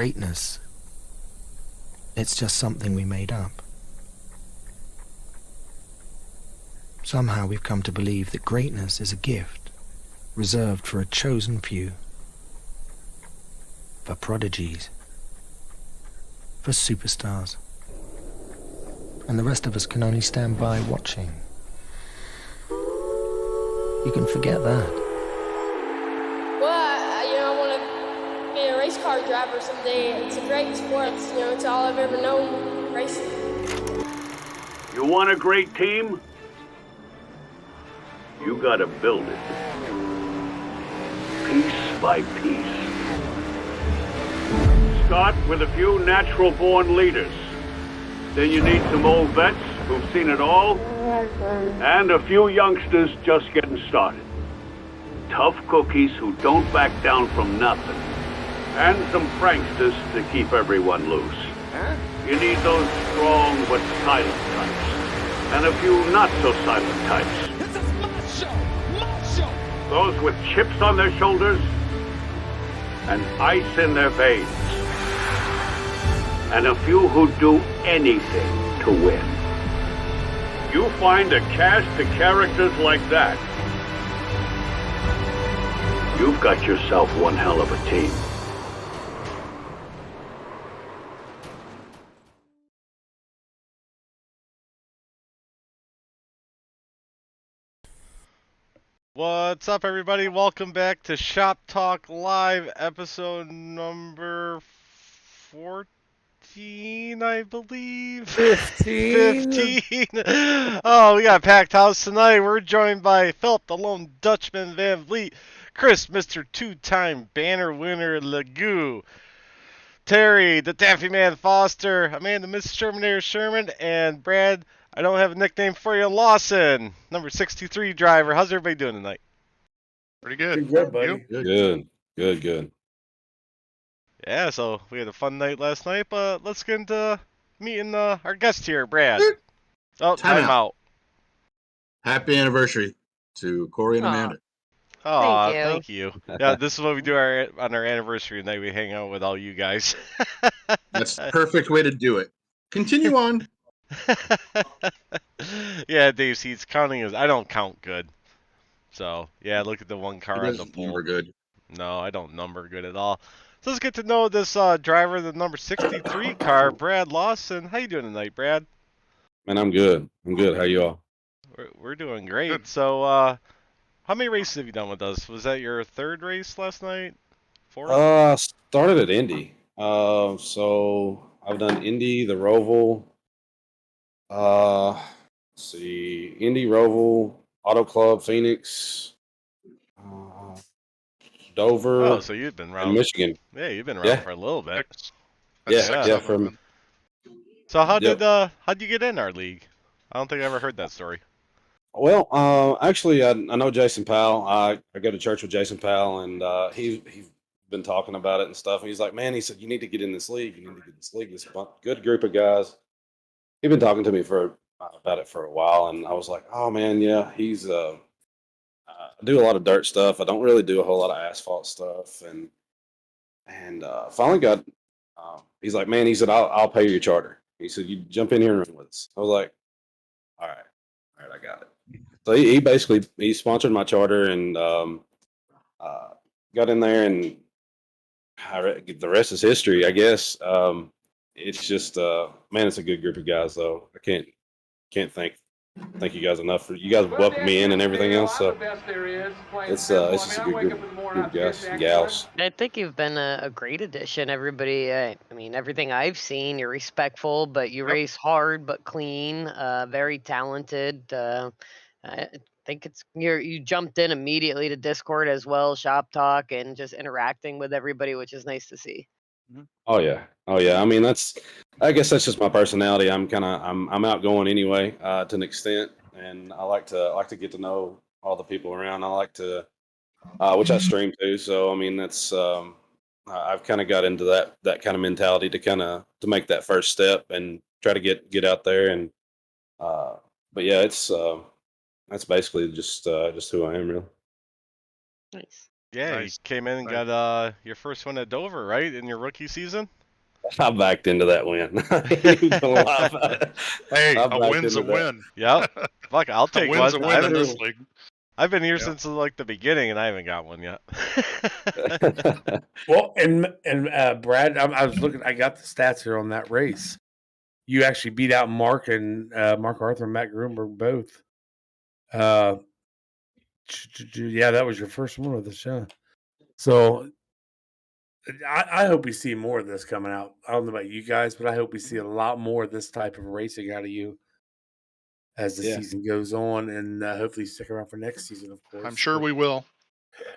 greatness, it's just something we made up. Somehow we've come to believe that greatness is a gift reserved for a chosen few, for prodigies, for superstars, and the rest of us can only stand by watching. You can forget that. I want to be a race car driver someday. It's a great sport. It's all I've ever known, racing. You want a great team? You gotta build it. Piece by piece. Start with a few natural-born leaders. Then you need some old vets who've seen it all, and a few youngsters just getting started. Tough cookies who don't back down from nothing. And some pranksters to keep everyone loose. You need those strong but silent types. And a few not-so-silent types. This is my show! My show! Those with chips on their shoulders and ice in their veins. And a few who do anything to win. You find a cast of characters like that, you've got yourself one hell of a team. What's up, everybody? Welcome back to Shop Talk Live, episode number 14, I believe. 15. Oh, we got a packed house tonight. We're joined by Philip, the lone Dutchman Van Vliet, Chris, Mr. Two-time banner winner Legoo, Terry, the Taffy Man Foster, Amanda, Miss Shermanator Sherman, and Brad, I don't have a nickname for you, Lawson, number 63 driver. How's everybody doing tonight? Pretty good. Pretty good, buddy. Good. Yeah, so we had a fun night last night, but let's get into meeting our guest here, Brad. Oh, Time time out. Happy anniversary to Corey and Amanda. Oh, Thank you. thank you. Yeah, this is what we do on our anniversary night. We hang out with all you guys. That's the perfect way to do it. Continue on. Yeah, Dave Seeds counting is I don't count good. So yeah, look at the one He car on the doesn't pole. number good. No, I don't number good at all. So let's get to know this driver of the number 63 car, Brad Lawson. How you doing tonight, Brad? Man, I'm good. How you all? We're doing great. Good. So how many races have you done with us? Was that your third race last night? Fourth? Started at Indy. So I've done Indy, the Roval. Let's see, Indy, Roval, Auto Club, Phoenix, Dover. Oh, so you've been and around. Michigan. Yeah, you've been around Yeah. for a little bit. Yeah. From So how'd Yep. you get in our league? I don't think I ever heard that story. well, actually, I know Jason Powell. I go to church with Jason Powell, and he's been talking about it and stuff. And he's like, man, he said you need to get in this league. You need to get in this league. This good group of guys. He's been talking to me about it for a while, and I was like, oh man, yeah. He's I do a lot of dirt stuff. I don't really do a whole lot of asphalt stuff, and finally got. He's like, man. He said, I'll pay your charter. He said, you jump in here and run with us. I was like, all right, I got it. So he basically sponsored my charter and got in there, and the rest is history, I guess. It's just man, it's a good group of guys, though. I can't thank you guys enough for you guys welcome me in and everything else. So it's just a good group of guys and gals. I think you've been a great addition. Everybody, I mean, everything I've seen, you're respectful, but you race hard but clean. Very talented. I think you jumped in immediately to Discord as well, Shop Talk, and just interacting with everybody, which is nice to see. Oh yeah. I mean, I guess that's just my personality. I'm outgoing anyway, to an extent, and I like to get to know all the people around. I like to, which I stream too. So I mean, that's I've kind of got into that kind of mentality to make that first step and try to get out there. And but yeah, it's that's basically just who I am, really. Nice. Yeah, Nice. you came in and Nice. got your first one at Dover, right, in your rookie season? I backed into that win. He was gonna lie about it. Hey, I a backed win's a into that. win. Yep. Fuck, I'll A take win's a one. win in this league. I've been here Yeah. since like the beginning, and I haven't got one yet. Well, and Brad, I was looking. I got the stats here on that race. You actually beat out Mark and Mark Arthur and Matt Greenberg both. Yeah, that was your first one with the show. So I hope we see more of this coming out. I don't know about you guys, but I hope we see a lot more of this type of racing out of you as the season goes on, and hopefully stick around for next season. Of course, I'm sure we will.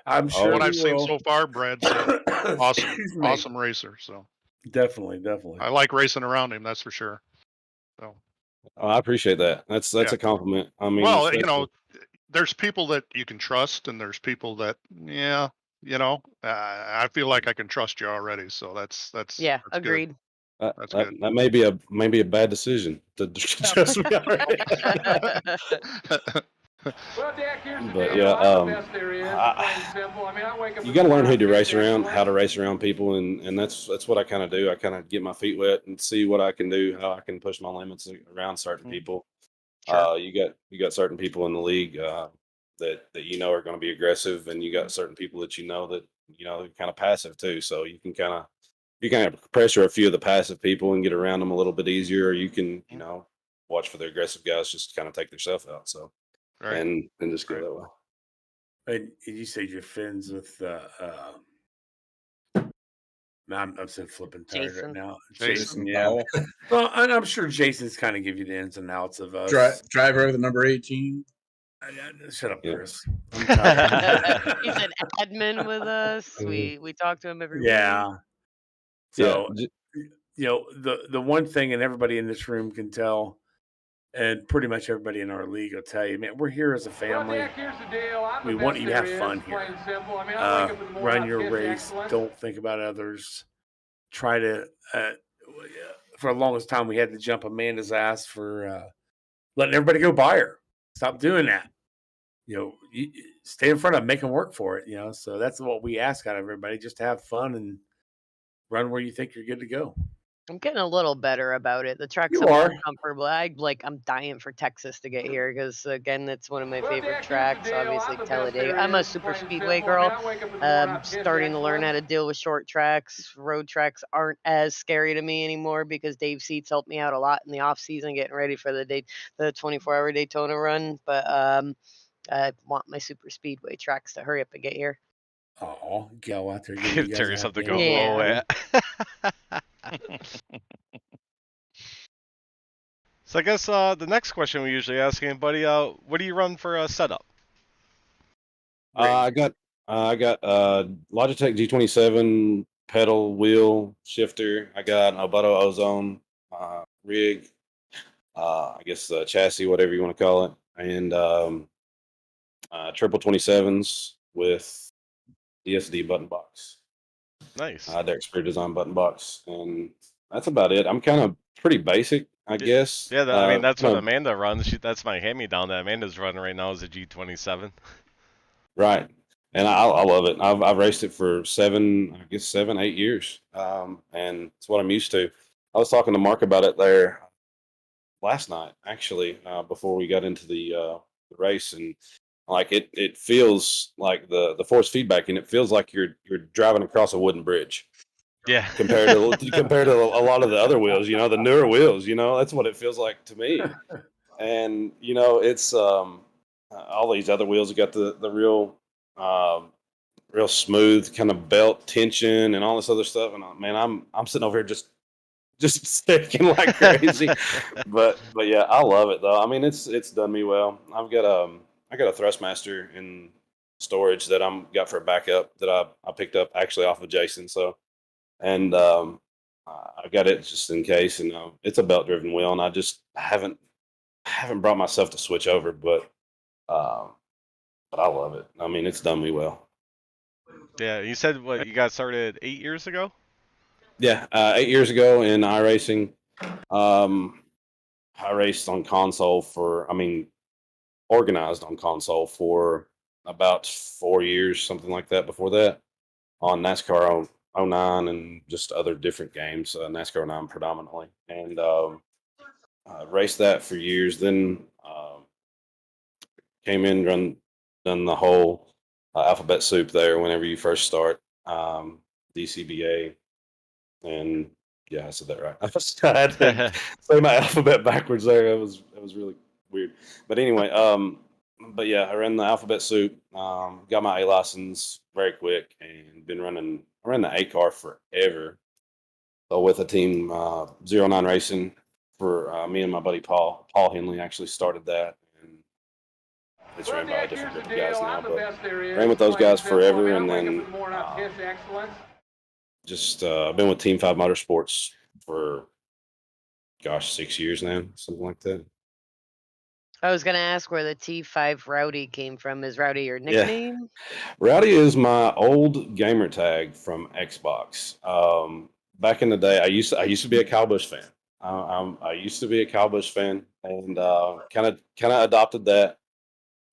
I'm sure What we I've seen will. so far, Brad's awesome, Excuse me. awesome racer. So Definitely. I like racing around him. That's for sure. So Oh, I appreciate that. That's a compliment. I mean, well, especially- there's people that you can trust, and there's people that, I feel like I can trust you already. So that's Yeah, that's agreed. Good. that, That's that, good. that may be a bad decision to trust me already. But yeah, you got to learn who to race around, how to race around people, and that's what I kind of do. I kind of get my feet wet and see what I can do, how I can push my limits around certain people. Sure. You got certain people in the league that are going to be aggressive, and you got certain people that that are kind of passive too. So you can kind of pressure a few of the passive people and get around them a little bit easier, or you can watch for the aggressive guys just kind of take themselves out. So Right. and just go that way. And you said you're friends with I'm so flipping tired Jason. right now. Jason. Yeah. Well, and I'm sure Jason's kind of give you the ins and outs of us. Driver of the number 18. Shut up, Yeah. Chris. I'm tired. He's an admin with us. We talk to him every week. Yeah. So Yeah. the one thing, and everybody in this room can tell, and pretty much everybody in our league will tell you, man, we're here as a family. We want you to have fun here. Run your race. Don't think about others. Try to, for the longest time, we had to jump Amanda's ass for letting everybody go by her. Stop doing that. You stay in front of them, make them work for it. So that's what we ask out of everybody, just to have fun and run where you think you're good to go. I'm getting a little better about it. The track's You a are. more comfortable. I'm dying for Texas to get here because, again, it's one of my favorite tracks. Obviously, Talladega. I'm a super speedway girl. Starting to learn how to deal with short tracks. Road tracks aren't as scary to me anymore because Dave Seats helped me out a lot in the off season, getting ready for the 24-hour Daytona run. But I want my super speedway tracks to hurry up and get here. Oh, go out there. Give Terry something to go Yeah. low at. So I guess the next question we usually ask anybody, what do you run for a setup? I got Logitech G27 pedal wheel shifter. I got an Oboto Ozone rig. I guess chassis, whatever you want to call it, and triple 27s with DSD button box. Nice. Derek Spear design button box, and that's about it. I'm kind of pretty basic, I guess. Yeah, I mean that's what Amanda runs. That's my hand-me-down that Amanda's running right now is a G27. Right, and I love it. I've raced it for 8 years, and it's what I'm used to. I was talking to Mark about it there last night, actually, before we got into the race, and like it feels like the force feedback, and it feels like you're driving across a wooden bridge. Yeah. compared to a lot of the other wheels, the newer wheels, that's what it feels like to me. And it's all these other wheels have got the real real smooth kind of belt tension and all this other stuff. And man, I'm sitting over here just sticking like crazy. but yeah, I love it though. I mean, it's done me well. I got a Thrustmaster in storage that I'm got for a backup that I picked up actually off of Jason. So, and I got it just in case, and it's a belt driven wheel, and I just haven't brought myself to switch over, but I love it. I mean, it's done me well. Yeah, you said you got started 8 years ago? Yeah, 8 years ago in iRacing. I raced on console organized on console for about 4 years, something like that before that, on NASCAR 09 and just other different games, NASCAR 09 predominantly. And raced that for years. Then came in, done the whole alphabet soup there whenever you first start, DCBA. And yeah, I said that right. I had to say my alphabet backwards there. It was really weird. But anyway, but yeah, I ran the alphabet soup, got my A license very quick, and I ran the A car forever. So with a team 09 Racing for me and my buddy Paul Henley actually started that. And it's ran by a different group of guys now, but ran with those guys forever, and then just been with Team 5 Motorsports for 6 years now, something like that. I was gonna ask where the T5 Rowdy came from. Is Rowdy your nickname? Rowdy is my old gamer tag from Xbox. Back in the day, I used to be a Kyle Busch fan. I used to be a Kyle Busch fan, and kind of adopted that.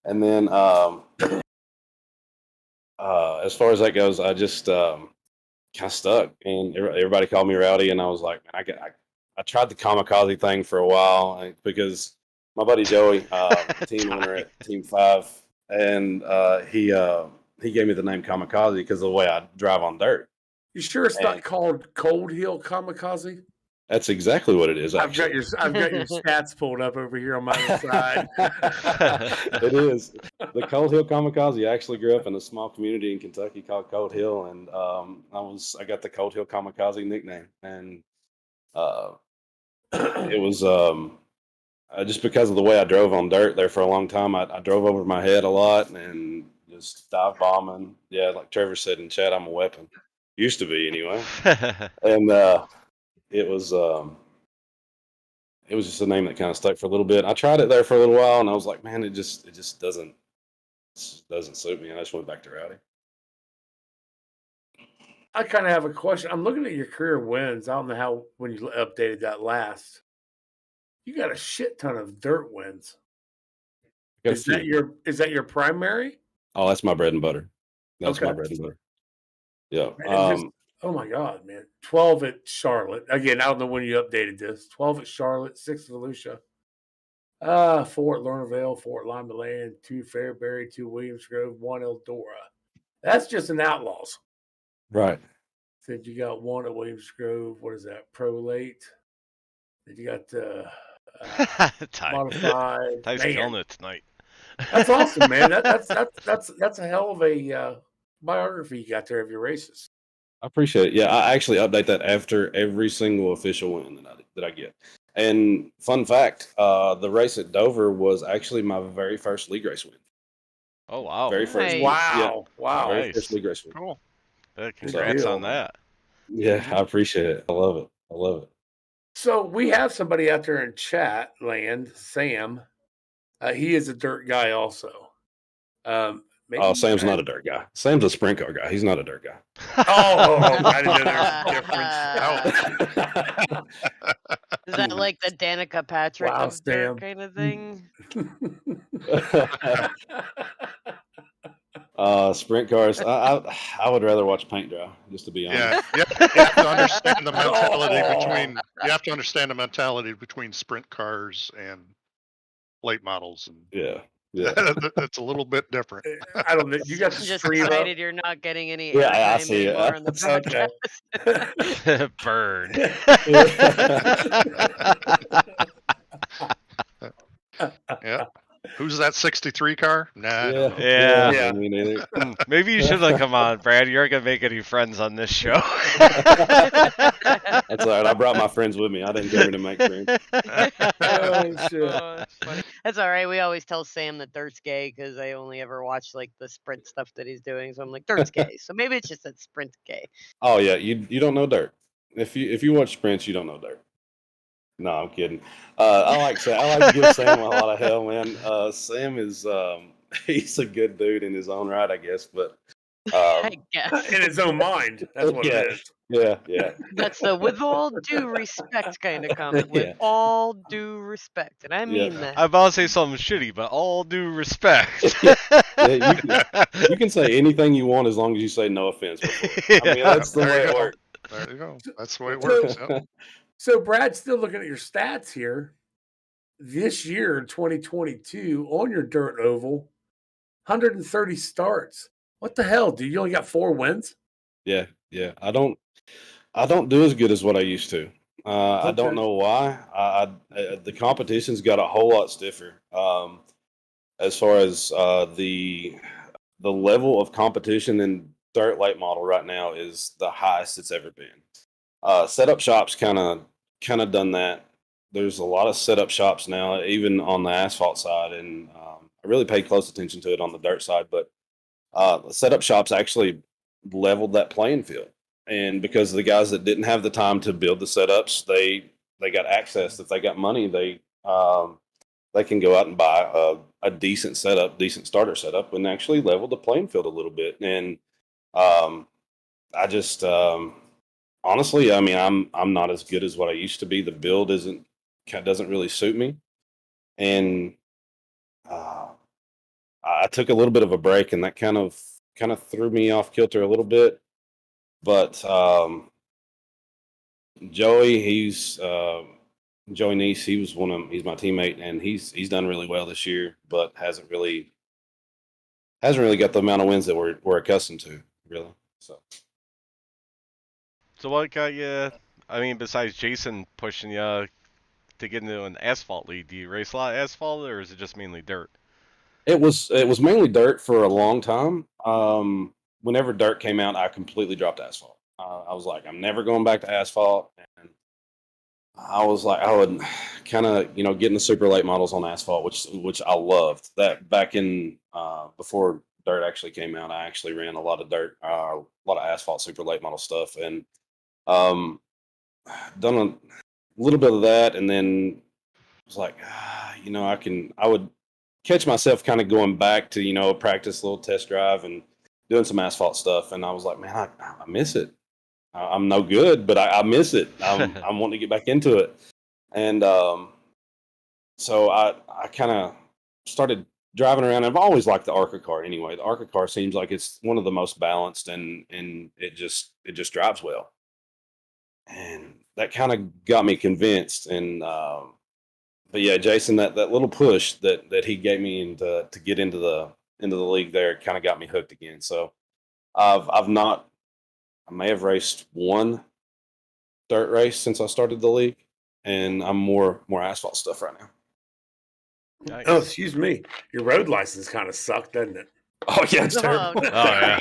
And then as far as that goes, I just kind of stuck, and everybody called me Rowdy, and I was like, man, I tried the kamikaze thing for a while because my buddy Joey, team owner at Team 5, and he gave me the name kamikaze because of the way I drive on dirt. You sure it's not called Cold Hill Kamikaze? That's exactly what it is. Actually. I've got your stats pulled up over here on my other side. It is the Cold Hill Kamikaze. I actually grew up in a small community in Kentucky called Cold Hill, and I got the Cold Hill Kamikaze nickname, and it was just because of the way I drove on dirt there for a long time. I drove over my head a lot and just dive bombing. Yeah, like Trevor said in chat, I'm a weapon. Used to be anyway, and it was just a name that kind of stuck for a little bit. I tried it there for a little while, and I was like, man, it just doesn't suit me, and I just went back to Rowdy. I kind of have a question. I'm looking at your career wins. I don't know how when you updated that last. You got a shit ton of dirt wins. Is that your primary? Oh, that's my bread and butter. That's my bread and butter. Yeah. Oh my God, man. 12 at Charlotte. Again, I don't know when you updated this. 12 at Charlotte, 6 at Volusia. 4 at Lernerville, 4 at Lima Land, 2 Fairbury, 2 Williams Grove, 1 Eldora. That's just an Outlaws. Right. Said you got 1 at Williams Grove. What is that? Prolate. Then you got modified. Ty's killing it tonight. That's awesome, man. That's a hell of a biography you got there of your races. I appreciate it. Yeah, I actually update that after every single official win that I get. And fun fact, the race at Dover was actually my very first league race win. Oh wow! Very first. Nice. Wow! Yeah, Wow! Very Nice. first league race win. Cool. Congrats on that. Yeah, I appreciate it. I love it. So we have somebody out there in chat land, Sam. He is a dirt guy also. Sam's not a dirt guy. Sam's a sprint car guy. He's not a dirt guy. I didn't know there was a difference. Is that like the Danica Patrick Wow, of dirt Sam. kind of thing? Sprint cars. I would rather watch paint dry, just to be honest. Yeah, you have to understand the mentality between. You have to understand the mentality between sprint cars and late models, and Yeah. it's a little bit different. I don't know. You got to Just stream up. excited you're not getting any Yeah, I airtime see it. anymore on the podcast. Burn. Yeah. Who's that 63 car? Nah. Yeah. Me neither. Maybe you should have come on, Brad. You aren't gonna make any friends on this show. That's all right. I brought my friends with me. I didn't come here to make friends. Oh, shit. That's funny. That's all right. We always tell Sam that Dirt's gay because I only ever watch like the sprint stuff that he's doing. So I'm like, Dirt's gay. So maybe it's just that Sprint's gay. Oh yeah, you don't know dirt. If you watch sprints, you don't know dirt. No, I'm kidding. I like to give Sam a lot of hell, man. Sam is he's a good dude in his own right, I guess. But I guess. In his own mind. That's what it is. Yeah. That's the with all due respect kind of comment. With all due respect. And I mean that. I'm about to say something shitty, but all due respect. Yeah, you can say anything you want as long as you say no offense before. I mean, Yeah. that's the There way you it go. works. There you go. That's the way it works. Yep. So Brad's still looking at your stats here. This year, in 2022, on your dirt oval, 130 starts. What the hell, dude? You only got 4 wins? Yeah. I don't do as good as what I used to. I don't Okay. know why. The competition's got a whole lot stiffer. As far as the level of competition in dirt late model right now is the highest it's ever been. Setup shops kind of done that. There's a lot of setup shops now, even on the asphalt side, and I really paid close attention to it on the dirt side. But the setup shops actually leveled that playing field, and because the guys that didn't have the time to build the setups, they got access. If they got money, they can go out and buy a decent setup, decent starter setup, and actually level the playing field a little bit. And I just honestly, I mean, I'm not as good as what I used to be. The build doesn't really suit me, and uh, I took a little bit of a break, and that kind of threw me off kilter a little bit. But Joey, Joey Neese. He's my teammate, and he's done really well this year, but hasn't really got the amount of wins that we're accustomed to, really. So what got you? I mean, besides Jason pushing you to get into an asphalt league, do you race a lot of asphalt, or is it just mainly dirt? It was mainly dirt for a long time. Whenever dirt came out, I completely dropped asphalt. I was like, I'm never going back to asphalt, and I was like, I would kind of get in the super late models on asphalt, which I loved. That back in before dirt actually came out, I actually ran a lot of dirt, a lot of asphalt super late model stuff, and um, done a little bit of that, and then was like, I would catch myself kind of going back to practice a little test drive and doing some asphalt stuff, and I was like, man, I miss it. I'm no good, but I miss it. I'm wanting to get back into it, and so I kind of started driving around. I've always liked the ARCA car anyway. The ARCA car seems like it's one of the most balanced, and it just drives well, and that kind of got me convinced. And but yeah, Jason, that little push that he gave me to get into the league there kind of got me hooked again. So I may have raced one dirt race since I started the league, and I'm more asphalt stuff right now. Nice. Oh, excuse me. Your road license kind of sucked, doesn't it? Oh yeah, it's terrible. Oh, yeah.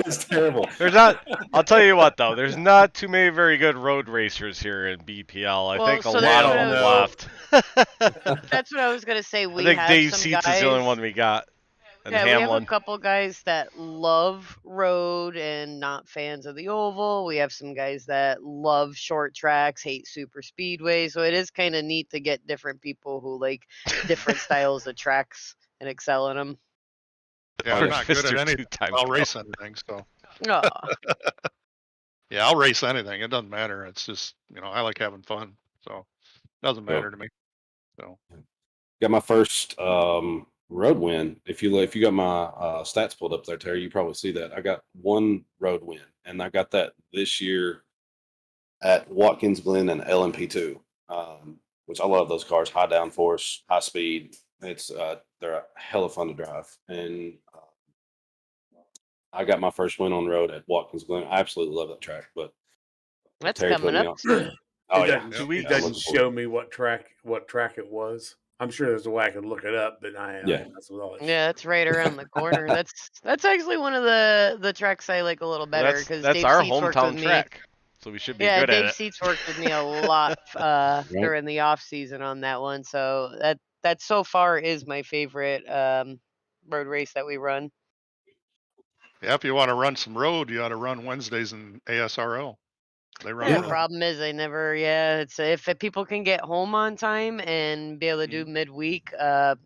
It's terrible. There's not. I'll tell you what though. There's not too many very good road racers here in BPL. I Well, think a so lot that's of what them left. that's what I was gonna say. I We think have Dave some Seats guys. is the only one we got. And Yeah, we have a Hamlin. couple guys that love road and not fans of the oval. We have some guys that love short tracks, hate super speedway. So it is kind of neat to get different people who like different styles of tracks and excel in them. Yeah, I'm not good Mr. at anything. Two-time I'll pro. race anything. So Aw. yeah, I'll race anything. It doesn't matter. It's just I like having fun. So it doesn't matter to me. So Got my first road win. If you got my stats pulled up there, Terry, you probably see that. I got one road win, and I got that this year at Watkins Glen and LMP2, which I love those cars. High downforce, high speed. It's they're a hell of fun to drive, and I got my first win on road at Watkins Glen. I absolutely love that track, but That's Terry coming put me up on. soon. Oh It yeah, doesn't, 2 it weeks. doesn't show me what track it was. I'm sure there's a way I could look it up, but Yeah. that's what all it Yeah, it's right around the corner. That's actually one of the tracks I like a little Well, better because that's Dave our Seats worked with hometown me. track, so we should be Yeah, good Dave at it. Seats worked with me a lot during the off season on that one. So that so far is my favorite road race that we run. yeah, if you want to run some road, you ought to run Wednesdays in ASRL. They run Yeah, road. the problem is they never. Yeah, it's if people can get home on time and be able to do midweek.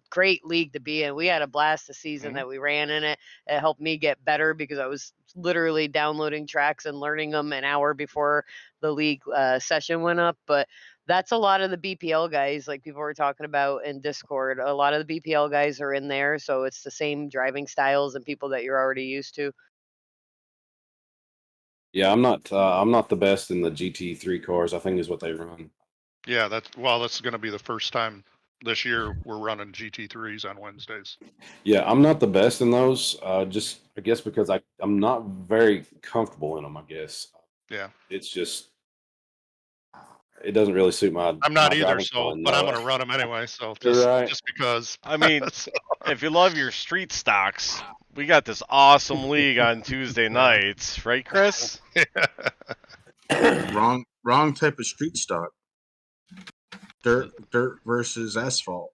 Great league to be in. We had a blast the season that we ran in it. It helped me get better because I was literally downloading tracks and learning them an hour before the league session went up. But that's a lot of the BPL guys, like people were talking about in Discord. A lot of the BPL guys are in there, so it's the same driving styles and people that you're already used to. Yeah, I'm not the best in the GT3 cars. I think is what they run. Yeah, that's going to be the first time this year we're running GT3s on Wednesdays. Yeah, I'm not the best in those. Just I guess because I'm not very comfortable in them. I guess. Yeah. It's just it doesn't really suit my. I'm not my either, driving so style, but I'm no. going to run them anyway. So Right. just because. I mean, So- if you love your street stocks, we got this awesome league on Tuesday nights, right, Chris? Wrong type of street stock. Dirt versus asphalt.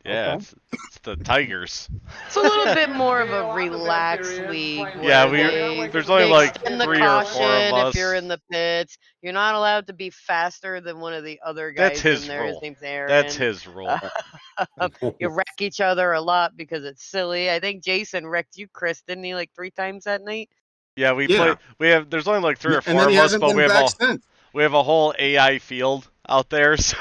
Yeah, Okay. it's the Tigers. It's a little bit more of a relaxed league. Yeah, there's only like extend the 3 or 4 of caution us. if you're in the pits. You're not allowed to be faster than one of the other That's guys his in there. His rule. name's Aaron. That's his rule. You wreck each other a lot because it's silly. I think Jason wrecked you, Chris, didn't he, like 3 times that night? Yeah, play. We have. There's only like 3 or 4 And then he of us, hasn't but been back since. we have a whole AI field out there, so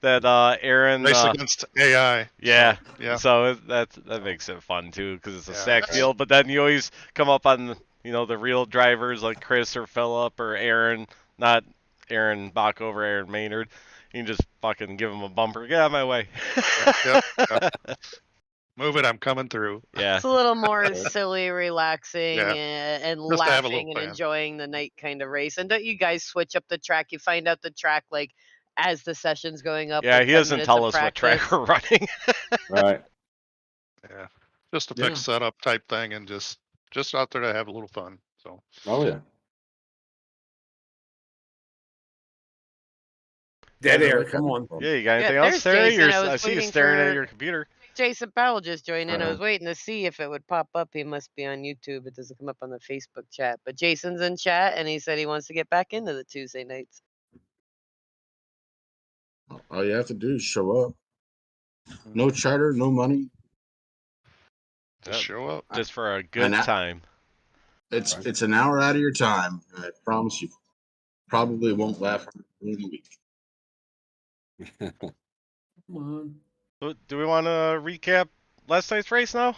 that Aaron race against AI. Yeah, so, yeah. So that makes it fun too, because it's a stack Yeah. field. But then you always come up on the real drivers like Chris or Phillip or Aaron, not Aaron Bach over Aaron Maynard. You can just fucking give him a bumper. Get out of my way. Yep. Move it, I'm coming through. Yeah. It's a little more silly, relaxing, Yeah. and Just to have a laughing little and fun. enjoying the night kind of race. And don't you guys switch up the track? You find out the track like as the session's going up. Yeah, like he 10 doesn't minutes tell of us what practice. track we're running. Right. Yeah. Just a fixed setup type thing, and just out there to have a little fun. So. Oh yeah. Dead air, come on. Yeah, you got anything Yeah, else, there's Terry? Jason. I see you staring at your computer. Jason Powell just joined in. I was Uh-huh. waiting to see if it would pop up. He must be on YouTube. It doesn't come up on the Facebook chat. But Jason's in chat, and he said he wants to get back into the Tuesday nights. All you have to do is show up. No charter, no money. Just show up. Just for a good time. It's an hour out of your time. And I promise you, probably won't laugh in a week. Come on. So, do we want to recap last night's race now?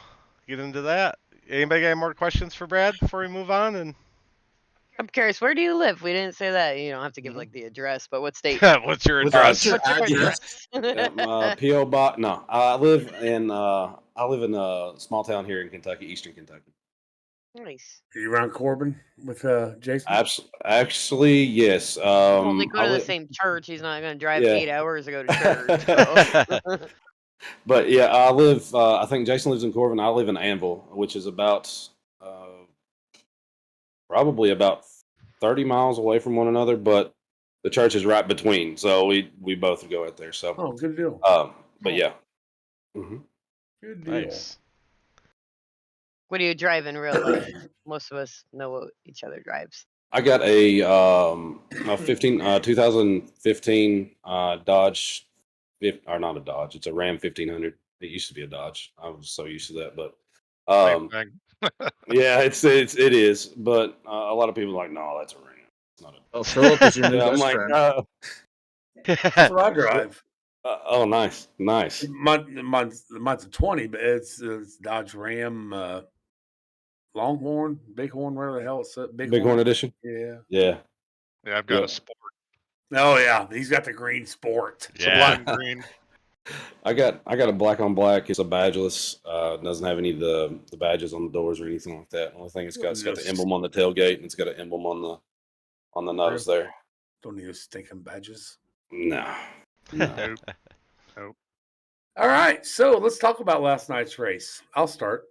Get into that. Anybody got any more questions for Brad before we move on? And I'm curious, where do you live? We didn't say that. You don't have to give like the address, but what state? what's your address? What's your address? PO box. No, I live in a small town here in Kentucky, Eastern Kentucky. Nice. Are you around Corbin with Jason? Actually, yes. Well, they go I to the li- same church. He's not going to drive Yeah. 8 hours to go to church. So. But yeah, I live. I think Jason lives in Corbin. I live in Anvil, which is about probably about 30 miles away from one another. But the church is right between, so we both go out there. So, Oh, good deal. but yeah. Mm-hmm. Good deal. Nice. What do you drive in real life? Most of us know what each other drives. I got a 2015 Dodge, or not a Dodge. It's a Ram 1500. It used to be a Dodge. I was so used to that, but yeah, it is. But a lot of people are like, no, that's a Ram. It's not a. Oh, Philip is your new I'm best like, friend. That's what I drive. oh, nice. Mine's a 20, but it's Dodge Ram Longhorn, Bighorn, whatever the hell it's Bighorn edition. Yeah. Yeah. Yeah, I've got a sport. Oh yeah, he's got the green sport. It's a lime green. I got a black on black. It's a badgeless. Doesn't have any of the badges on the doors or anything like that. Only thing it's got the emblem on the tailgate and it's got an emblem on the nose there. Don't need a stinking badges. No. Nope. All right, so let's talk about last night's race. I'll start.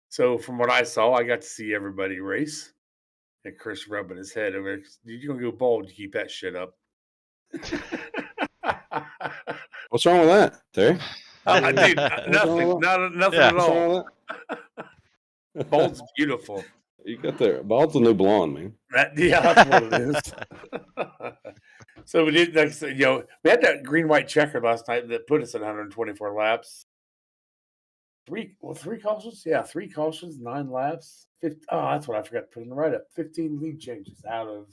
So from what I saw, I got to see everybody race. And Chris rubbing his head over. You're gonna go bald. You keep that shit up. What's wrong with that, Terry? Dude, nothing. Nothing at all. That? Bald's beautiful. You got there. Bald's the new blonde, man. That's what it is. So we did, like I said, we had that green-white checker last night that put us at 124 laps. Three cautions? Yeah, 3 cautions, 9 laps. That's what I forgot to put in the write-up. 15 lead changes out of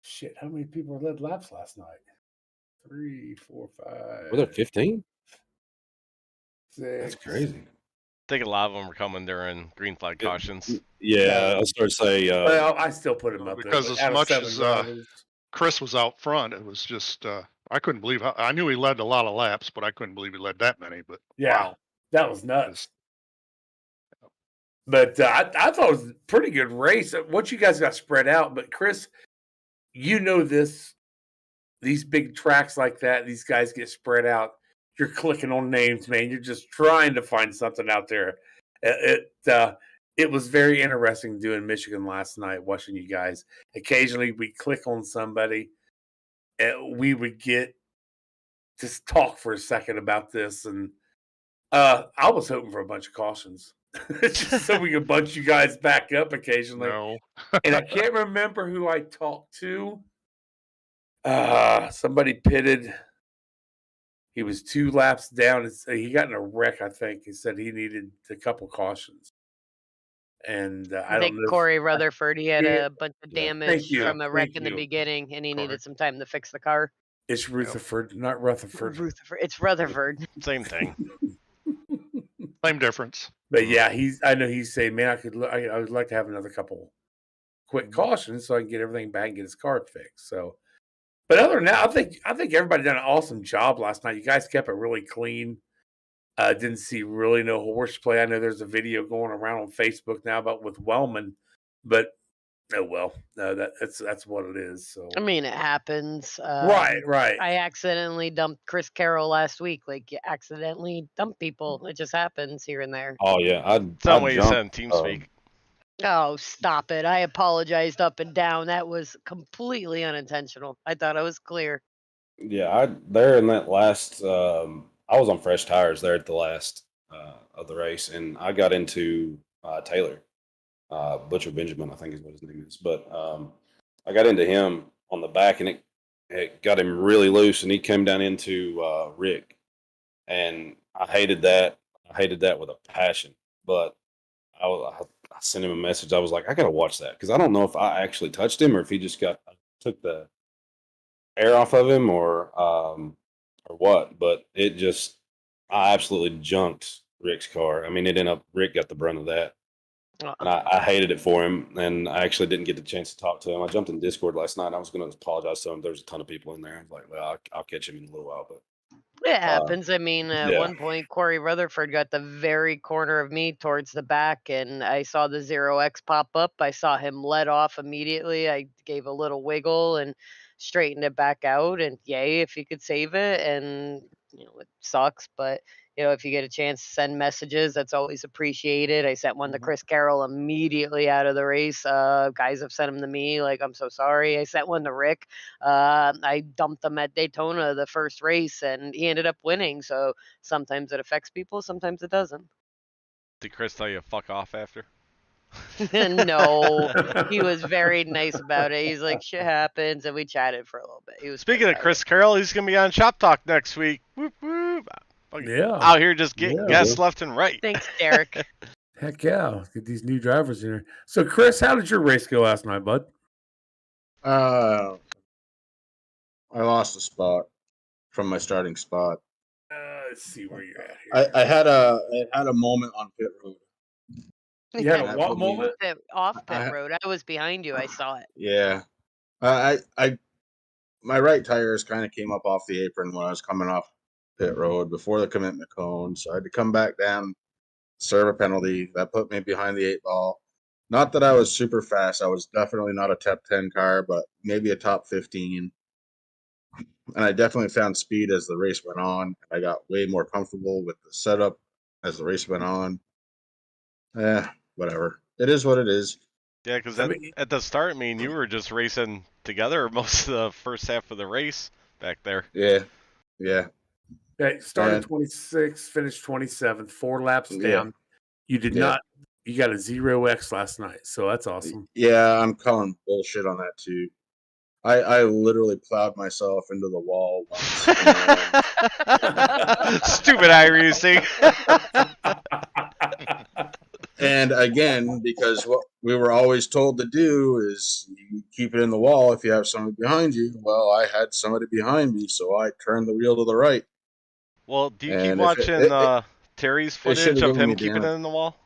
Shit, how many people led laps last night? 3, 4, 5. Were there 15? 6. That's crazy. I think a lot of them were coming during green flag cautions. Yeah, I was starting to say. Well, I still put him up because there. as much as Chris was out front, it was just I couldn't believe how I knew he led a lot of laps, but I couldn't believe he led that many. But yeah, wow, that was nuts. But I thought it was a pretty good race. Once you guys got spread out, but Chris, you know this. These big tracks like that, these guys get spread out. You're clicking on names, man. You're just trying to find something out there. It was very interesting doing Michigan last night, watching you guys. Occasionally, we click on somebody, and we would get just talk for a second about this. And I was hoping for a bunch of cautions, just so we could bunch you guys back up occasionally. no, And I can't remember who I talked to. Somebody pitted. He was 2 laps down. He got in a wreck, I think. He said he needed a couple cautions. And I think don't know. Corey Rutherford, he had Yeah. a bunch of Yeah. damage Thank you. from a wreck Thank in the you. beginning, and he needed Correct. some time to fix the car. It's Rutherford, not Rutherford. Rutherford. It's Rutherford. Same thing. same difference. But yeah, I know he's saying, man, I would like to have another couple quick cautions so I can get everything back and get his car fixed. So, but other than that, I think everybody done an awesome job last night. You guys kept it really clean. Didn't see really no horseplay. I know there's a video going around on Facebook now about with Wellman, but oh well, that's what it is. So I mean, it happens. right. I accidentally dumped Chris Carroll last week. Like, you accidentally dump people. It just happens here and there. Oh yeah, It's not what you said in TeamSpeak. Oh, stop it. I apologized up and down. That was completely unintentional. I thought I was clear. Yeah, there in that last. I was on fresh tires there at the last of the race, and I got into Taylor, Butcher Benjamin, I think is what his name is. But I got into him on the back, and it got him really loose, and he came down into Rick, and I hated that. I hated that with a passion. But I sent him a message. I was like, I gotta watch that because I don't know if I actually touched him or if he just took the air off of him or what. But I absolutely junked Rick's car. I mean, Rick got the brunt of that. And I hated it for him, and I actually didn't get the chance to talk to him. I jumped in Discord last night. I was going to apologize to him. There was a ton of people in there. I was like, well, I'll catch him in a little while. But It happens. I mean, at yeah. one point, Corey Rutherford got the very corner of me towards the back, and I saw the 0X pop up. I saw him let off immediately. I gave a little wiggle and straightened it back out. And yay, if you could save it. And, it sucks, but, if you get a chance to send messages, that's always appreciated. I sent one to Chris Carroll immediately out of the race. Guys have sent them to me, like, I'm so sorry. I sent one to Rick. I dumped him at Daytona the first race, and he ended up winning. So sometimes it affects people, sometimes it doesn't. Did Chris tell you to fuck off after? No, he was very nice about it. He's like, shit happens, and we chatted for a little bit. He was Speaking of Chris Carroll, he's gonna be on Shop Talk next week. Whoop whoop. Yeah. Out here just getting guests left and right. Thanks, Derek. Heck yeah, get these new drivers in here. So, Chris, how did your race go last night, bud? I lost a spot from my starting spot. Let's see where you're at here. I had a moment on pit road. You had a what moment? Off pit road. I was behind you. I saw it. Yeah, my right tires kind of came up off the apron when I was coming off pit road before the commitment cone, so I had to come back down, serve a penalty. That put me behind the 8 ball. Not that I was super fast. I was definitely not a top 10 car, but maybe a top 15. And I definitely found speed as the race went on. I got way more comfortable with the setup as the race went on. Whatever. It is what it is. Yeah, because at the start, you were just racing together most of the first half of the race back there. Yeah. Okay, started 26th, finished 27th, 4 laps down. You did not. You got a 0X last night, so that's awesome. Yeah, I'm calling bullshit on that too. I literally plowed myself into the wall once. Stupid iRacing. And again, because what we were always told to do is you keep it in the wall if you have somebody behind you. Well, I had somebody behind me, so I turned the wheel to the right. Well, do you keep And if watching Terry's it should footage have of given him me keeping it damage. in the wall?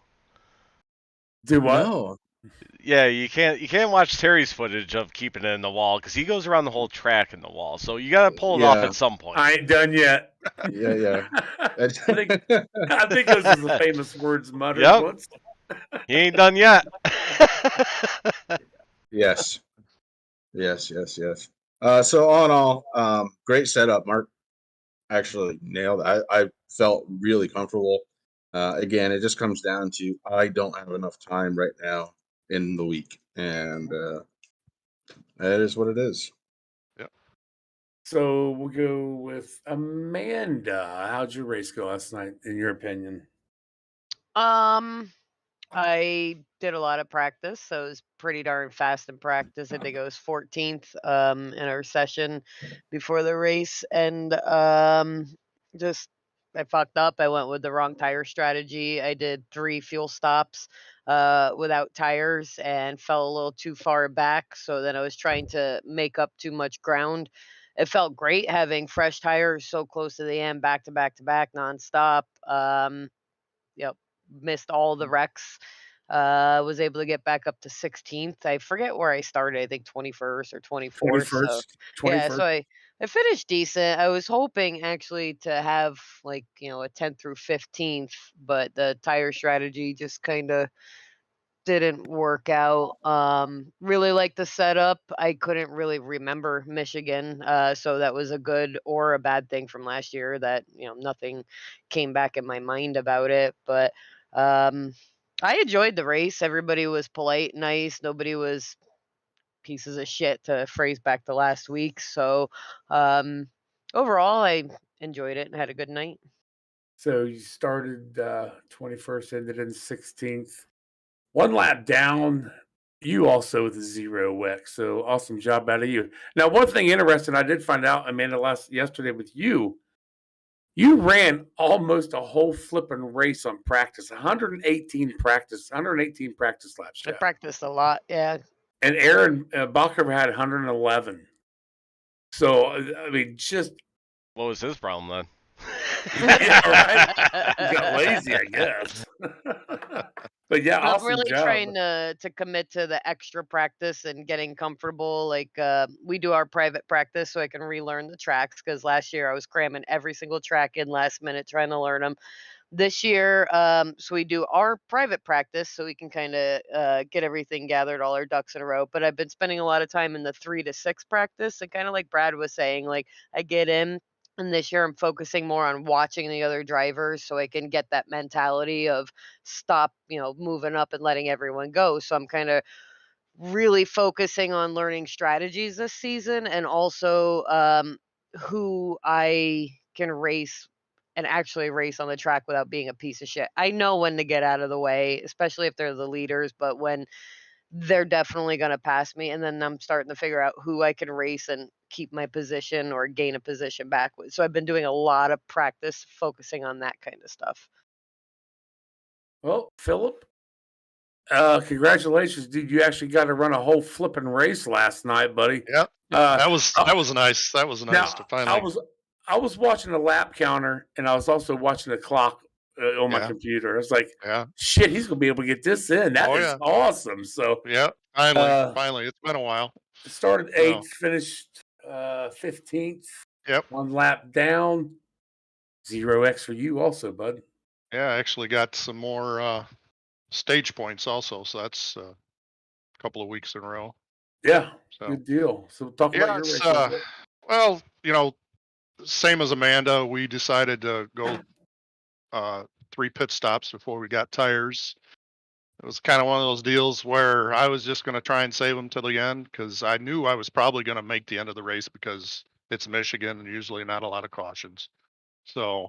Do what? No. Yeah, you can't watch Terry's footage of keeping it in the wall because he goes around the whole track in the wall. So you gotta pull it off Yeah. at some point. I ain't done yet. Yeah. I think those are the famous words muttered Yep. once. He ain't done yet. Yes. So all in all, great setup. Mark actually nailed it. I felt really comfortable. Again, it just comes down to I don't have enough time right now in the week, and that is what it is. Yep. So we'll go with Amanda. How'd your race go last night, in your opinion? I did a lot of practice, so it was pretty darn fast in practice. I think I was 14th in our session before the race, and just I fucked up. I went with the wrong tire strategy. I did 3 fuel stops without tires and fell a little too far back. So then I was trying to make up too much ground. It felt great having fresh tires so close to the end, back to back to back, nonstop. Yep, missed all the wrecks. Was able to get back up to 16th. I forget where I started. I think 21st or 24th. So 21st. yeah, so 21st. I finished decent. I was hoping actually to have like a 10th through 15th, but the tire strategy just kind of didn't work out. Really like the setup. I couldn't really remember Michigan, so that was a good or a bad thing from last year that nothing came back in my mind about it. But I enjoyed the race. Everybody was polite, nice. Nobody was pieces of shit, to phrase back to last week. So overall, I enjoyed it and had a good night. So you started 21st, ended in 16th. 1 lap down. You also with a 0 wreck. So awesome job out of you. Now, one thing interesting I did find out, Amanda, yesterday with you, you ran almost a whole flipping race on practice. 118 practice laps, I Jeff. practiced a lot. Yeah. And Aaron Bacher had 111. So I mean, just What was his problem then? yeah, right. He got lazy, I guess. But yeah, I'm awesome really job. trying to commit to the extra practice and getting comfortable. Like we do our private practice so I can relearn the tracks because last year I was cramming every single track in last minute trying to learn them. This year, so we do our private practice so we can kind of get everything gathered, all our ducks in a row. But I've been spending a lot of time in the 3 to 6 practice, and kind of like Brad was saying, like I get in. And this year, I'm focusing more on watching the other drivers so I can get that mentality of stop, moving up and letting everyone go. So I'm kind of really focusing on learning strategies this season and also who I can race and actually race on the track without being a piece of shit. I know when to get out of the way, especially if they're the leaders, but when they're definitely going to pass me, and then I'm starting to figure out who I can race and keep my position or gain a position back with. So I've been doing a lot of practice focusing on that kind of stuff. Well, Philip, congratulations, dude! You actually got to run a whole flipping race last night, buddy. Yep. That was nice. That was nice to finally. I was watching the lap counter, and I was also watching the clock on my computer. I was like, shit, he's gonna be able to get this in. That is awesome. So yeah, finally, it's been a while. Started 8th, finished 15th. Yep. 1 lap down. 0x for you also, bud. Yeah, I actually got some more stage points also, so that's a couple of weeks in a row. Yeah, so, good deal. So talk about your race. Well, same as Amanda, we decided to go 3 pit stops before we got tires. It was kind of one of those deals where I was just going to try and save them to the end because I knew I was probably going to make the end of the race because it's Michigan and usually not a lot of cautions. So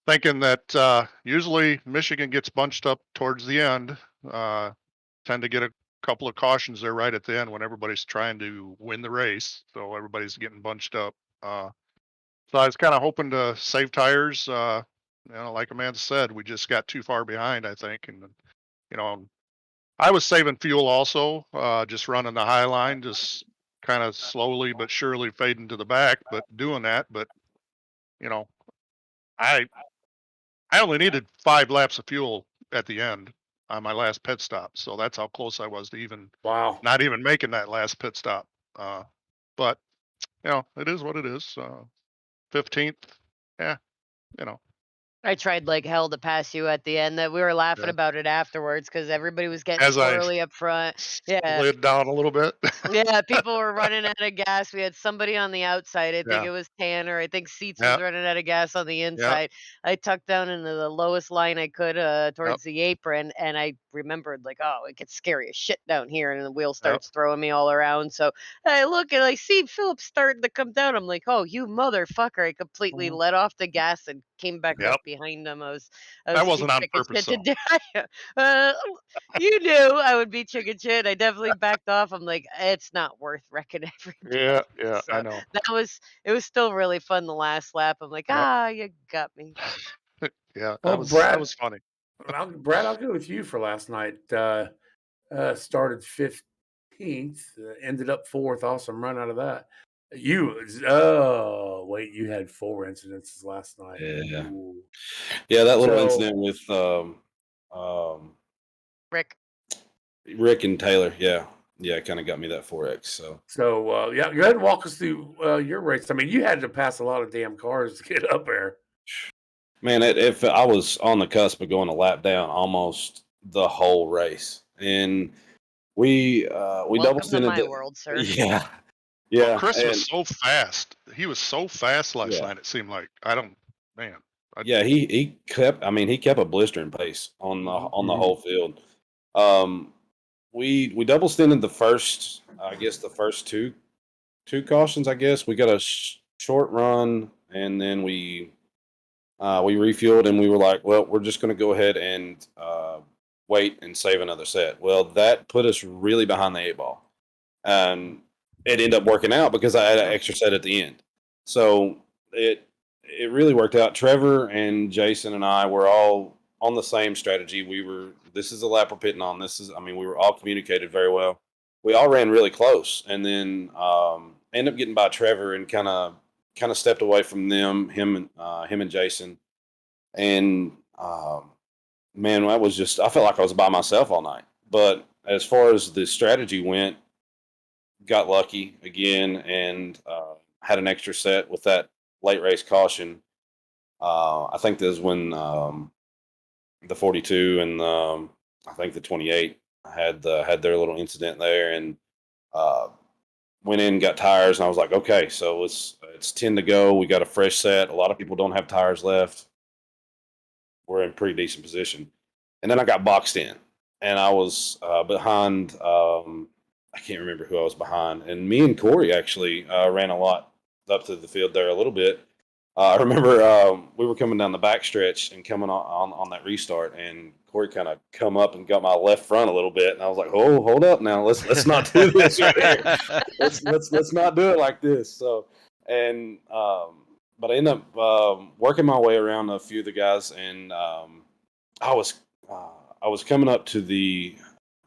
thinking that usually Michigan gets bunched up towards the end, tend to get a couple of cautions there right at the end when everybody's trying to win the race. So everybody's getting bunched up. So I was kind of hoping to save tires. Like Amanda said, we just got too far behind, I think. And, I was saving fuel also, just running the high line, just kind of slowly but surely fading to the back, but doing that. But you know, I I only needed 5 laps of fuel at the end on my last pit stop, so that's how close I was to even Wow. not even making that last pit stop. But it is what it is. 15th, yeah, you know, I tried like hell to pass you at the end. That we were laughing yeah. about it afterwards because everybody was getting As I squirrely up front. Yeah. slid down a little bit. Yeah, people were running out of gas. We had somebody on the outside. I think Yeah, it was Tanner. I think Seats was yeah, running out of gas on the yeah, inside. I tucked down into the lowest line I could yep, towards the apron, and I remembered like, oh, it gets scary as shit down here, and the wheel yep. starts throwing me all around. So I look and I see Philip starting to come down. I'm like, oh, you motherfucker! I completely Mhm. let off the gas and came back right Yep. behind him. I That was too wasn't on chicken purpose, shit to though. do. uh, you knew I would be chicken shit. I definitely backed off. I'm like, it's not worth wrecking Yeah, everybody. yeah, I So know. it was still really fun the last lap. I'm like, Yep. you got me. Yeah, Well, that Brad, was funny. Brad, I'll go with you for last night. Started 15th, ended up 4th. Awesome run out of that. Oh, wait, you had 4 incidences last night. Yeah. Ooh. Yeah, that little So, incident with um, Rick. Rick and Taylor. Yeah. Yeah, kind of got me that 4X. So, yeah, go ahead and walk us through your race. I mean, you had to pass a lot of damn cars to get up there. man, if I was on the cusp of going a lap down almost the whole race. And we double Welcome to stinted. my world, sir. Yeah. Well, Yeah. Chris was And so fast. He was so fast last yeah. night. It seemed like I don't, man. Yeah, he kept. I mean, he kept a blistering pace on the Mhm. whole field. Um, we double stinted the first. I guess the first two cautions. I guess we got a short run, and then we refueled, and we were like, well, we're just going to go ahead and wait and save another set. Well, that put us really behind the 8 ball, and it ended up working out because I had an extra set at the end. So it really worked out. Trevor and Jason and I were all on the same strategy. This is a lap we're pitting on. We were all communicated very well. We all ran really close, and then ended up getting by Trevor and kind of stepped away from him and Jason. And man, I felt like I was by myself all night. But as far as the strategy went, got lucky again and had an extra set with that late race caution. I think this is when the 42 and I think the 28 had their little incident there, and uh, went in, got tires, and I was like, okay, so it's 10 to go. We got a fresh set. A lot of people don't have tires left. We're in pretty decent position. And then I got boxed in, and I was behind. I can't remember who I was behind, and me and Corey actually ran a lot up to the field there a little bit. I remember we were coming down the back stretch and coming on that restart, and Corey kind of come up and got my left front a little bit, and I was like, "Oh, hold up now, let's not do this right here. Let's not do it like this." So, and but I ended up working my way around a few of the guys, and I was I was coming up to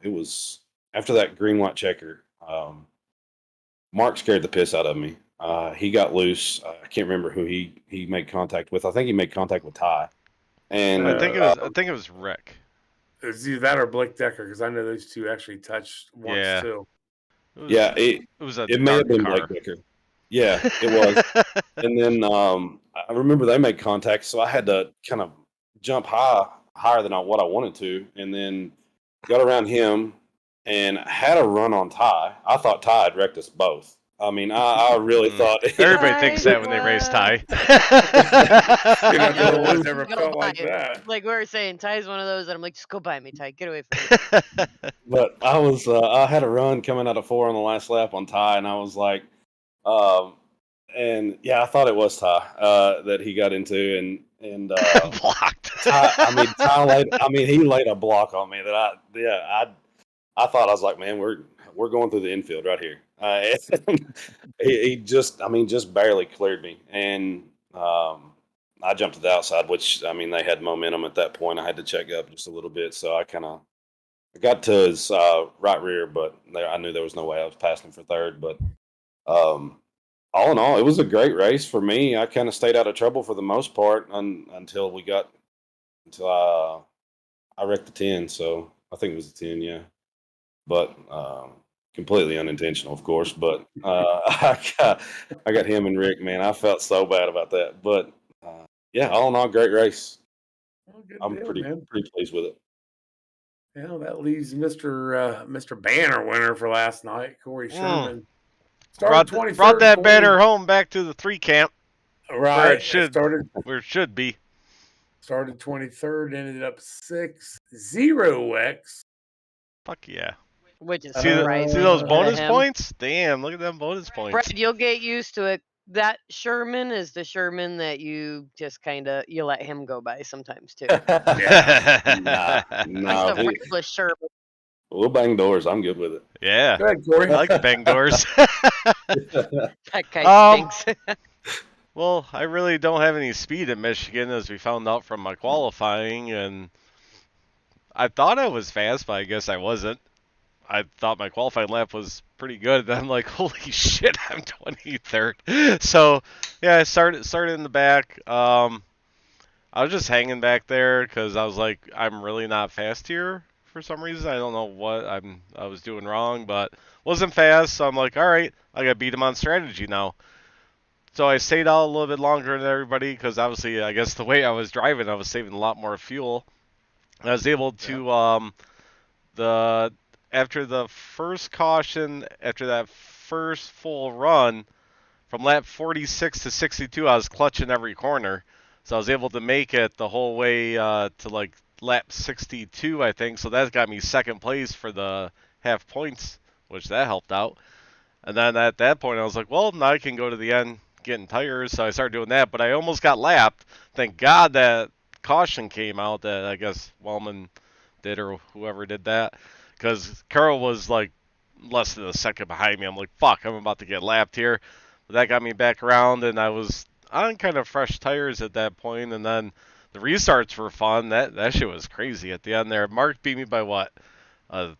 it was after that green white checker. Mark scared the piss out of me. He got loose. I can't remember who he made contact with. I think he made contact with Ty. And I think it was Rick. It's either that or Blake Decker, because I know those two actually touched once Yeah. too. It was a it may have dark been car. Blake Decker. Yeah, it was. And then I remember they made contact, so I had to kind of jump higher than what I wanted to, and then got around him and had a run on Ty. I thought Ty had wrecked us both. I mean, I really thought Everybody thinks that when they race Ty. No one's ever Go felt by like it. that. Like we were saying, Ty's one of those that I'm like, just go by me, Ty. Get away from me. But I had a run coming out of 4 on the last lap on Ty, and I was like, and yeah, I thought it was Ty that he got into, and blocked. he laid a block on me that I thought, I was like, man, we're going through the infield right here. He just barely cleared me, and I jumped to the outside, which they had momentum at that point. I had to check up just a little bit, so I kind of I got to his right rear, but I knew there was no way I was passing him for third. But all in all, it was a great race for me. I kind of stayed out of trouble for the most part until I wrecked the 10. So I think it was the 10, yeah. But completely unintentional, of course. But I got him and Rick, man. I felt so bad about that. But yeah, all in all, great race. Well, good I'm deal, pretty man. pleased with it. Yeah, that leaves Mr. Banner winner for last night, Corey Sherman. Started 23rd. Brought that Corey. banner home back to the 3 camp. Right. Where it should be. Started 23rd, ended up 6th, 0x. Fuck yeah. Which is See surprising. those to bonus him. points? Damn, look at them bonus points. Fred, you'll get used to it. That Sherman is the Sherman that you just you let him go by sometimes too. Nah, That's the reckless Sherman. We'll bang doors. I'm good with it. Yeah. Go ahead, Corey. I like to bang doors. That guy stinks. Well, I really don't have any speed at Michigan, as we found out from my qualifying, and I thought I was fast, but I guess I wasn't. I thought my qualifying lap was pretty good. Then I'm like, holy shit, I'm 23rd. So yeah, I started in the back. I was just hanging back there because I was like, I'm really not fast here for some reason. I don't know what I was doing wrong, but wasn't fast. So I'm like, all right, I got to beat him on strategy now. So I stayed out a little bit longer than everybody because obviously, I guess the way I was driving, I was saving a lot more fuel. I was able to after the first caution, after that first full run, from lap 46 to 62, I was clutching every corner. So I was able to make it the whole way to like lap 62, I think. So that got me second place for the half points, which that helped out. And then at that point, I was like, well, now I can go to the end getting tires. So I started doing that, but I almost got lapped. Thank God that caution came out that I guess Wellman did or whoever did that. Because Carroll was like less than a second behind me. I'm like, fuck, I'm about to get lapped here. But that got me back around, and I was on kind of fresh tires at that point. And then the restarts were fun. That shit was crazy at the end there. Mark beat me by what? A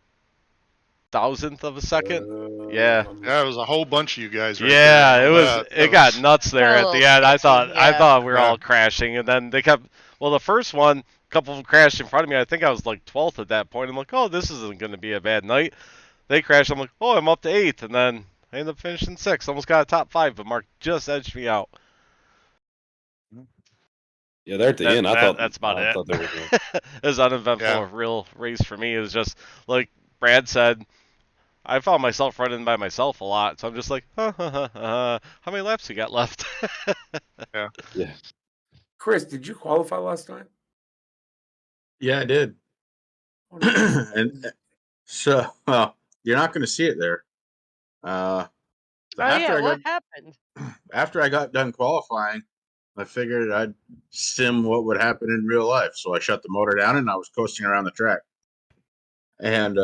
thousandth of a second? Yeah. Yeah, it was a whole bunch of you guys right Yeah, there. it was. It got nuts there at the end. I thought we were all crashing, and then they kept. Well, the first one, a couple of them crashed in front of me. I think I was like 12th at that point. I'm like, oh, this isn't going to be a bad night. They crashed. I'm like, oh, I'm up to 8th, and then I ended up finishing 6th. Almost got a top 5, but Mark just edged me out. Yeah, there at the end, I thought that's about it. Thought they were good. It was uneventful, a real race for me. It was just like Brad said. I found myself running by myself a lot, so I'm just like, how many laps you got left? Yeah. Chris, did you qualify last night? Yeah, I did. And so you're not going to see it there. What happened? After I got done qualifying, I figured I'd sim what would happen in real life. So I shut the motor down and I was coasting around the track. And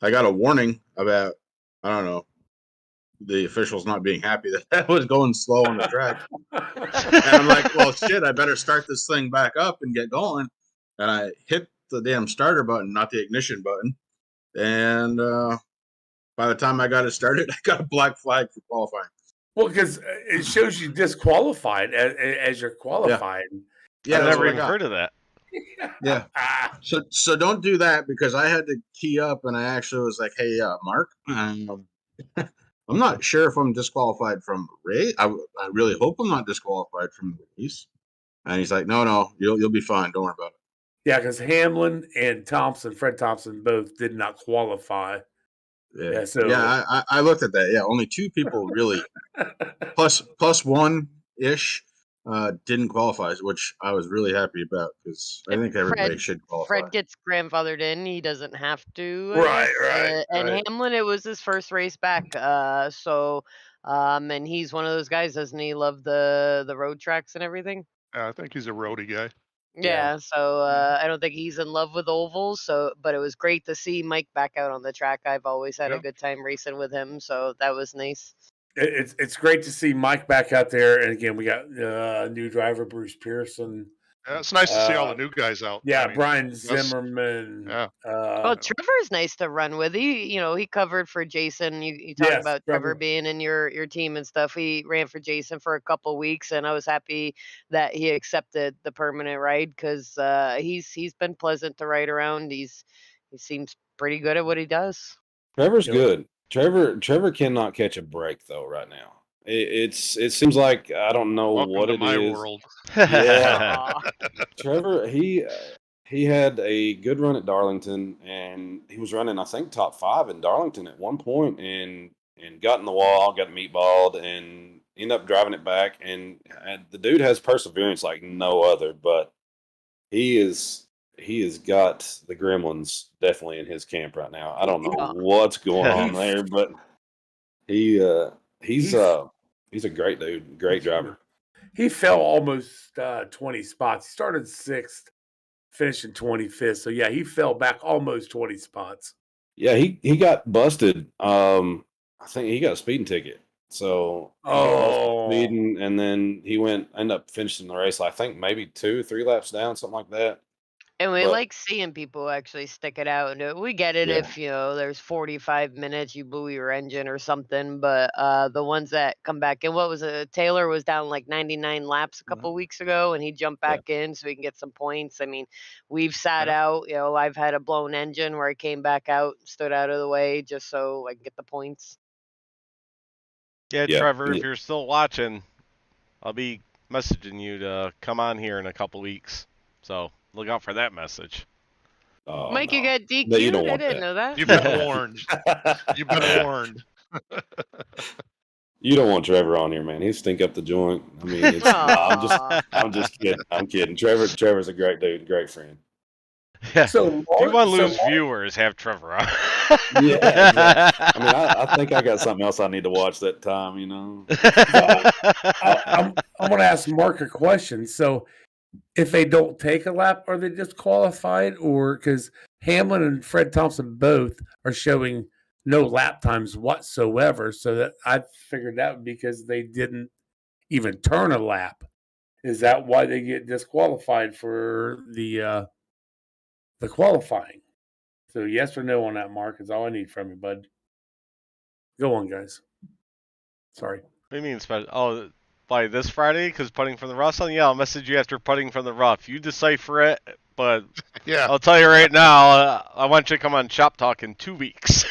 I got a warning about, I don't know, the officials not being happy that I was going slow on the track. And I'm like, well, shit, I better start this thing back up and get going. And I hit the damn starter button, not the ignition button. And by the time I got it started, I got a black flag for qualifying. Well, because it shows you disqualified as you're qualified. Yeah, I've never even heard of that. Yeah. So don't do that, because I had to key up and I actually was like, hey, Mark, I'm not sure if I'm disqualified from the race. I really hope I'm not disqualified from the race. And he's like, no, you'll be fine. Don't worry about it. Yeah, because Hamlin and Fred Thompson, both did not qualify. Yeah. I looked at that. Yeah, only 2 people really plus one-ish didn't qualify, which I was really happy about, because I think everybody should qualify. Fred gets grandfathered in; he doesn't have to. Right. And Hamlin, it was his first race back, and he's one of those guys, doesn't he? Love the road tracks and everything. I think he's a roadie guy. Yeah, so I don't think he's in love with ovals. But it was great to see Mike back out on the track. I've always had a good time racing with him, so that was nice. It's great to see Mike back out there, and again, we got new driver Bruce Pearson Yeah, it's nice to see all the new guys out. Yeah, I mean, Brian that's- Zimmerman. Yeah. Well, Trevor's nice to run with. He covered for Jason. You talk Yes, about Trevor. Trevor being in your team and stuff. He ran for Jason for a couple weeks, and I was happy that he accepted the permanent ride because he's been pleasant to ride around. He seems pretty good at what he does. Trevor's Yeah. good. Trevor cannot catch a break though right now. It seems like I don't know Welcome what to it my is. world. Yeah, Aw. Trevor he had a good run at Darlington, and he was running I think top 5 in Darlington at one point, and got in the wall, got meatballed, and ended up driving it back. And the dude has perseverance like no other, but he has got the gremlins definitely in his camp right now. I don't know Yeah. what's going on there, but he's a great dude, great driver. He fell almost 20 spots. He started 6th, finishing 25th. So yeah, he fell back almost 20 spots. Yeah, he got busted. I think he got a speeding ticket. So he got busted speeding, and then he ended up finishing the race. I think maybe 2-3 laps down, something like that. And we But- like seeing people actually stick it out. And we get it Yeah. if, there's 45 minutes, you blew your engine or something. But the ones that come back in, what was it? Taylor was down like 99 laps a couple weeks ago, and he jumped back in so he can get some points. I mean, we've sat out. I've had a blown engine where I came back out, stood out of the way just so I can get the points. Yeah, Yeah. Trevor, if you're still watching, I'll be messaging you to come on here in a couple weeks. So look out for that message. Oh, Mike, no. you got No, you DQ'd? don't I want didn't that. know that. You've been warned. You've been warned. You don't want Trevor on here, man. He'll stink up the joint. I mean, it's, Aw. I'm just kidding. I'm kidding. Trevor's a great dude, great friend. Yeah. So If you want to lose viewers, have Trevor on. Yeah, exactly. I mean, I think I got something else I need to watch that time, I'm going to ask Mark a question. So, if they don't take a lap, are they disqualified? Or because Hamlin and Fred Thompson both are showing no lap times whatsoever, so that I figured that would be because they didn't even turn a lap. Is that why they get disqualified for the qualifying? So yes or no on that, Mark, is all I need from you, bud. Go on, guys. Sorry. What do you mean special? Oh, by this Friday? Because putting from the rough on? Yeah, I'll message you after putting from the rough. You decipher it, but Yeah. I'll tell you right now, I want you to come on Shop Talk in 2 weeks.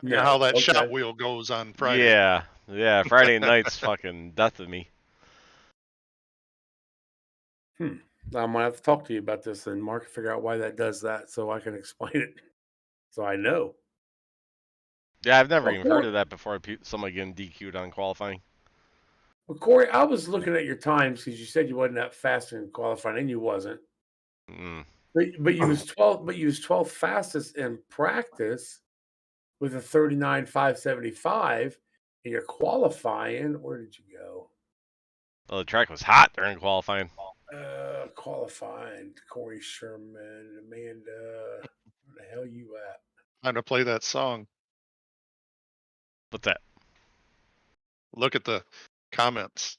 You know how that shot wheel goes on Friday. Yeah. Friday night's fucking death of me. I'm gonna have to talk to you about this and Mark, figure out why that does that, so I can explain it, so I know. Yeah, I've never even heard of that before. Somebody getting DQ'd on qualifying. Well, Corey, I was looking at your times because you said you wasn't that fast in qualifying, and you wasn't. Mm. But you was 12. But you was 12th fastest in practice with a 39.575, and you're qualifying. Where did you go? Well, the track was hot during qualifying. Qualifying. Corey Sherman, Amanda. Where the hell you at? Time to play that song. What's that? Look at the comments.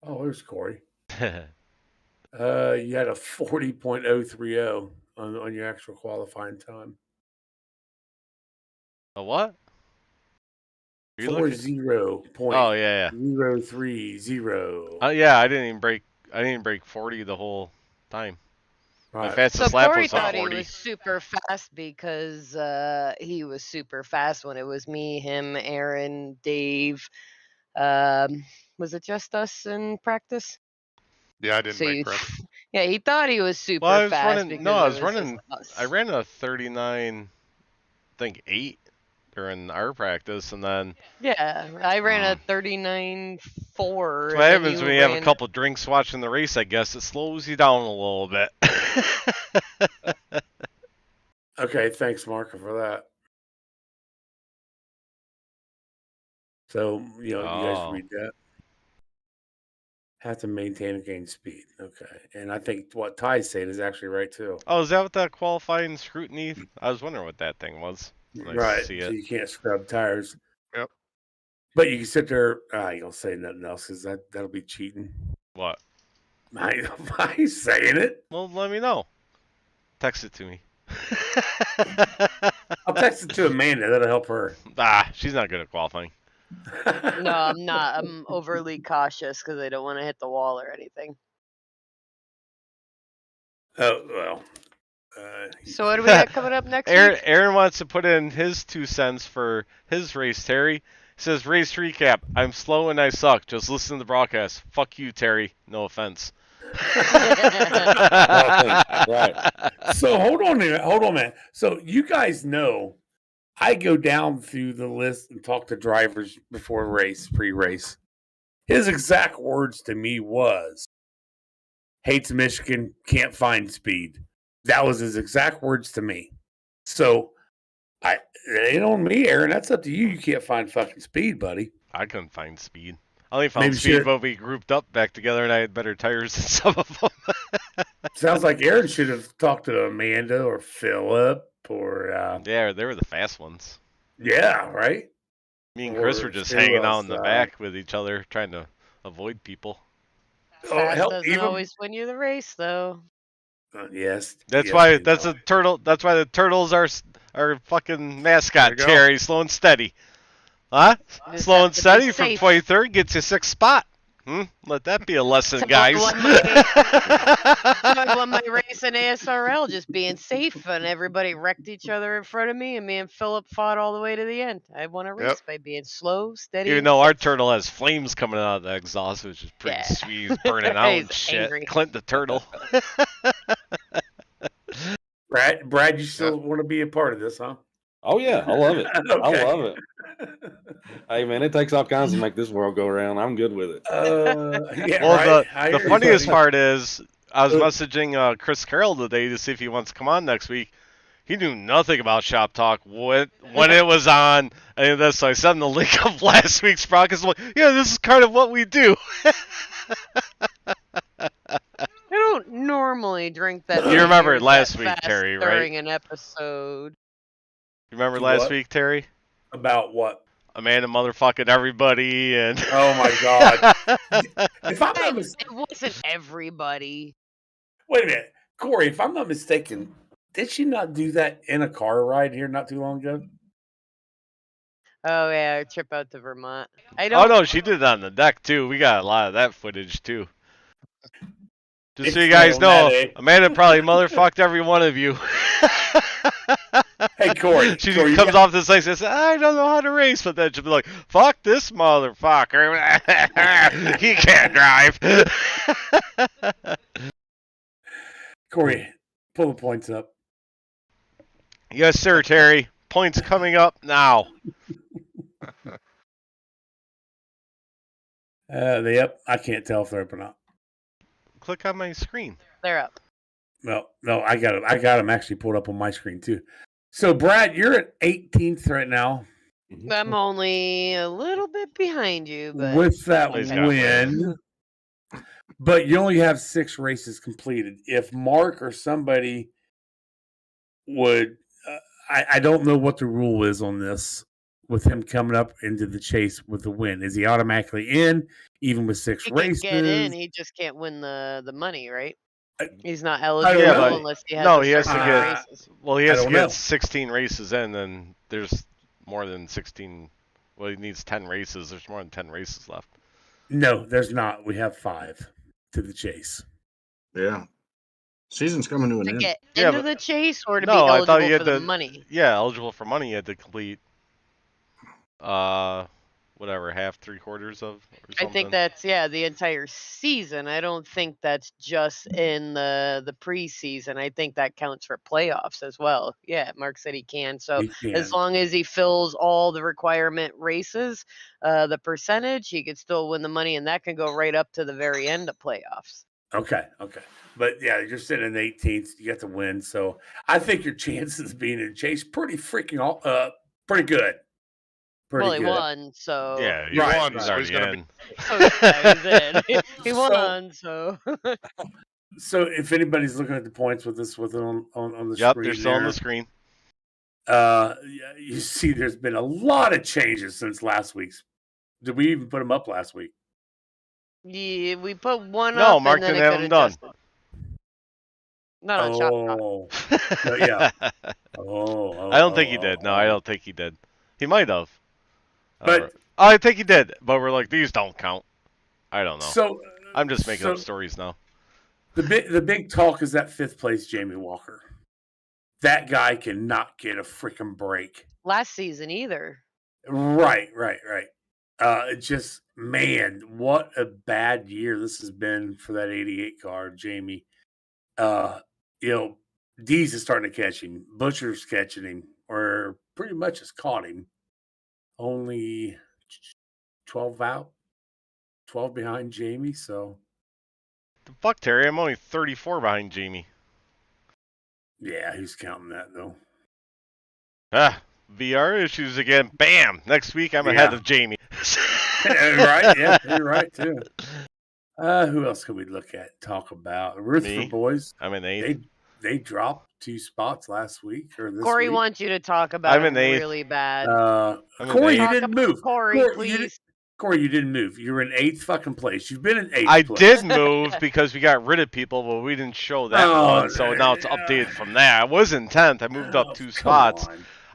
Oh, there's Corey. You had a 40.030 on your actual qualifying time. A what? 40.030. Oh yeah. 030. Yeah, I didn't break 40 the whole time. My Right. fastest So lap Corey was thought 40. he was super fast because he was super fast when it was me, him, Aaron, Dave. Was it just us in practice? Yeah, I didn't So make prep. yeah, he thought he was super Well, I was fast. running. Because No, I it was running. just us. I ran a 39, I think 8 during our practice, and then. Yeah, I ran a 39.4. That's what happens when you have a couple drinks watching the race. I guess it slows you down a little bit. Okay, thanks, Marco, for that. So, you guys read that. Have to maintain and gain speed. Okay. And I think what Ty's saying is actually right, too. Oh, is that what that qualifying scrutiny? I was wondering what that thing was. Nice right. to see So it. you can't scrub tires. Yep. But you can sit there. You don't say nothing else because that'll be cheating. What? I ain't saying it. Well, let me know. Text it to me. I'll text it to Amanda. That'll help her. She's not good at qualifying. No, I'm not. I'm overly cautious because I don't want to hit the wall or anything. Oh well. So what do we got coming up next week? Aaron wants to put in his 2 cents for his race, Terry. He says, race recap. I'm slow and I suck. Just listen to the broadcast. Fuck you, Terry. No offense. Right. So hold on a minute. So you guys know I go down through the list and talk to drivers before race, pre-race. His exact words to me was, hates Michigan, can't find speed. That was his exact words to me. So it ain't on me, Aaron. That's up to you. You can't find fucking speed, buddy. I couldn't find speed. I only found Maybe speed when we grouped up back together and I had better tires than some of them. Sounds like Aaron should have talked to Amanda or Philip or Yeah, they were the fast ones. yeah, right? Me and Chris Or were just who hanging out else, in the back with each other, trying to avoid people. Fast hell, doesn't even always win you the race, though. yes. That's yes, why they that's know. a turtle. That's why the turtles are fucking mascot. There you go. Terry, slow and steady. Huh? Just Slow have and to be steady from safe. 23rd gets you 6th spot. Let that be a lesson, So guys. I won my race in ASRL just being safe, and everybody wrecked each other in front of me, and me and Philip fought all the way to the end. I won a race Yep. by being slow, steady. Even and though our safe. turtle has flames coming out of the exhaust, which is pretty Yeah. sweet. He's burning out and He's shit. angry. Clint the turtle. Brad, you still want to be a part of this, huh? Oh yeah, I love it. Okay. I love it. Hey man, it takes all kinds to make this world go around. I'm good with it. Yeah, Well, right. I the hear you, funniest buddy. part is I was messaging Chris Carroll today to see if he wants to come on next week. He knew nothing about Shop Talk when it was on, and this. So I sent him the link of last week's broadcast. I'm like, yeah, this is kind of what we do. I don't normally drink that. You many remember beers last that week, fast Terry, right? during an episode. You remember Do last what? week, Terry? About what? Amanda motherfucking everybody and. Oh my God! If I'm not It wasn't everybody. wait a minute, Corey. If I'm not mistaken, did she not do that in a car ride here not too long ago? Oh yeah, a trip out to Vermont. I Oh don't. no, she did it on the deck too. We got a lot of that footage too. Just so you It's guys on know, that, eh? Amanda probably motherfucked every one of you. Hey Corey, She Corey, comes off this place and says, I don't know how to race, but then she'll be like, fuck this motherfucker. He can't drive. Corey, pull the points up. Yes, sir, Terry. Points coming up now. They up? I can't tell if they're up or not. Click on my screen. They're up. No, I got them. I got them actually pulled up on my screen too. So Brad, you're at 18th right now. I'm only a little bit behind you, but With that He's got win, but you only have 6 races completed. If Mark or somebody would, I don't know what the rule is on this with him coming up into the chase with the win. Is he automatically in, even with 6 he races? can get in. He just can't win the money, right? He's not don't eligible know. unless he has. No, a he has to certain get. races. Well, he I has to don't get know. 16 races in, and there's more than 16. Well, he needs 10 races. There's more than 10 races left. No, there's not. We have 5 to the chase. Yeah. Season's coming to an To end. get Yeah, into but- the chase or to No, be I thought you eligible had for the to- money. Yeah, eligible for money, you had to complete, whatever, half, 3/4 of. Or I something. think that's the entire season. I don't think that's just in the preseason. I think that counts for playoffs as well. Yeah, Mark said he can. So He as can. long as he fills all the requirement races, the percentage, he could still win the money, and that can go right up to the very end of playoffs. Okay. But yeah, you're sitting in 18th. You got to win. So I think your chances of being in chase pretty freaking pretty good. Well, he good. won, so Yeah, He won, He's so already he's gonna in. so yeah, he's in. He won, so So if anybody's looking at the points with this, with it on the Yep, screen, they're still on there, the screen. You see, there's been a lot of changes since last week's. Did we even put them up last week? Yeah, we put one No, up Mark and then didn't it have got them done. adjusted. Not on Chop Talk. Oh, no, yeah. Oh, I don't think he did. No, I don't think he did. He might have. But I think he did. But we're like, these don't count. I don't know. so I'm just making up stories now. the big talk is that 5th place Jamie Walker. That guy cannot get a freaking break. Last season either. Right. Just, man, what a bad year this has been for that 88 car, Jamie. Dees is starting to catch him. Butcher's catching him, or pretty much has caught him. Only 12 out, 12 behind Jamie. So, The fuck, Terry? I'm only 34 behind Jamie. yeah, he's counting that though. VR issues again. Bam! Next week I'm ahead of Jamie. Right? Yeah, you're right too. Who else can we look at? Talk about Rutherford boys. I'm in 8th. They dropped 2 spots last week or this Corey week. wants you to talk about I'm him in 8th. really bad. Corey, you Talk didn't about move. Corey, please. Corey, you didn't move. You were in 8th fucking place. You've been in 8th I place. did move because we got rid of people, but we didn't show that one, so now it's updated from that. I was in 10th. I moved up 2 spots.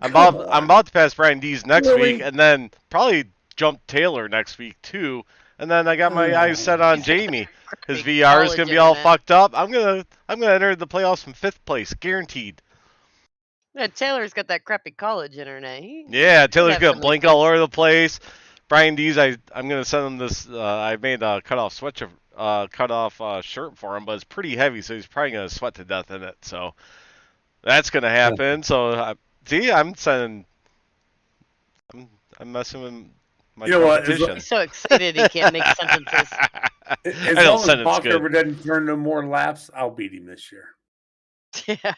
I'm about to pass Brian Dees next week, and then probably jump Taylor next week too. And then I got my eyes set on Jamie. His VR is gonna be all fucked up. I'm gonna enter the playoffs from 5th place, guaranteed. Yeah, Taylor's got that crappy college internet. Yeah, Taylor's gonna definitely blink all over the place. Brian Dees, I'm gonna send him this. I made a cutoff shirt for him, but it's pretty heavy, so he's probably gonna sweat to death in it. So that's gonna happen. So see, I'm messing with my competition. He's so excited he can't make sentences. As long as Bach ever doesn't turn no more laps, I'll beat him this year. Yeah.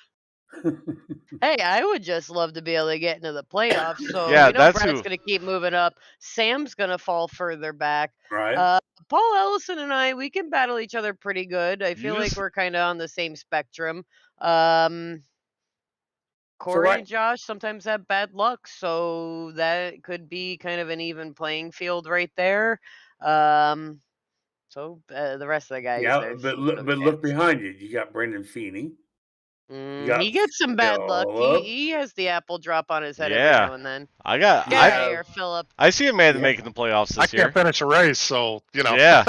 Hey, I would just love to be able to get into the playoffs. So yeah, Brad's going to keep moving up. Sam's going to fall further back. Right. Paul Ellison and I, we can battle each other pretty good. I feel like we're kind of on the same spectrum. Corey and Josh sometimes have bad luck, so that could be kind of an even playing field right there. The rest of the guys. Yeah, but look behind you. You got Brendan Feeney. He gets some bad luck. He has the apple drop on his head every now and then. Philip. I see Amanda making the playoffs this year. I can't finish a race, so Yeah.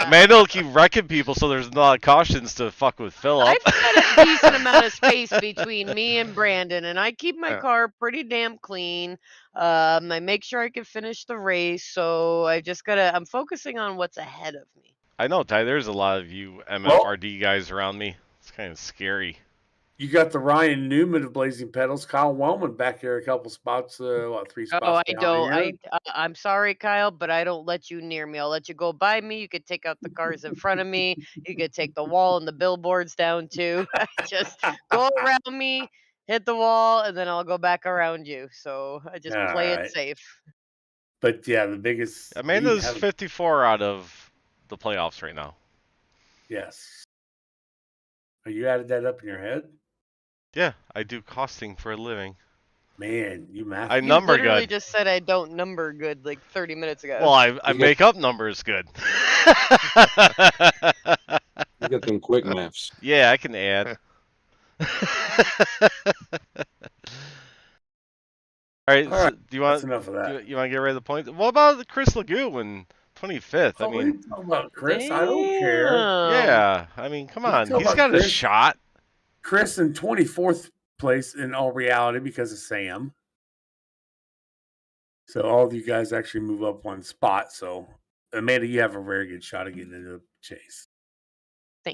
Amanda will keep wrecking people, so there's not cautions to fuck with Philip. I've got a decent amount of space between me and Brandon, and I keep my car pretty damn clean. I make sure I can finish the race, so I'm focusing on what's ahead of me. I know, Ty. There's a lot of you MFRD guys around me. It's kind of scary. You got the Ryan Newman of Blazing Pedals, Kyle Wellman back here a couple spots, 3 spots. Oh, I don't. I'm sorry, Kyle, but I don't let you near me. I'll let you go by me. You could take out the cars in front of me. You could take the wall and the billboards down too. Just go around me, hit the wall, and then I'll go back around you. So I just play it safe. But yeah, the biggest. Amanda's 54 out of the playoffs right now. Yes. Are you added that up in your head? Yeah, I do costing for a living. Man, you math. I number good. You literally just said I don't number good like 30 minutes ago. Well, I make up numbers good. You got them quick maths. Yeah, I can add. All right. So do you want? Enough of that. You want to get rid of the points? What about Chris Legoo in 25th? I mean, talking about Chris. I don't care. Yeah, I mean, come on. He's got a shot. Chris in 24th place in all reality because of Sam. So all of you guys actually move up 1 spot. So Amanda, you have a very good shot of getting into the chase.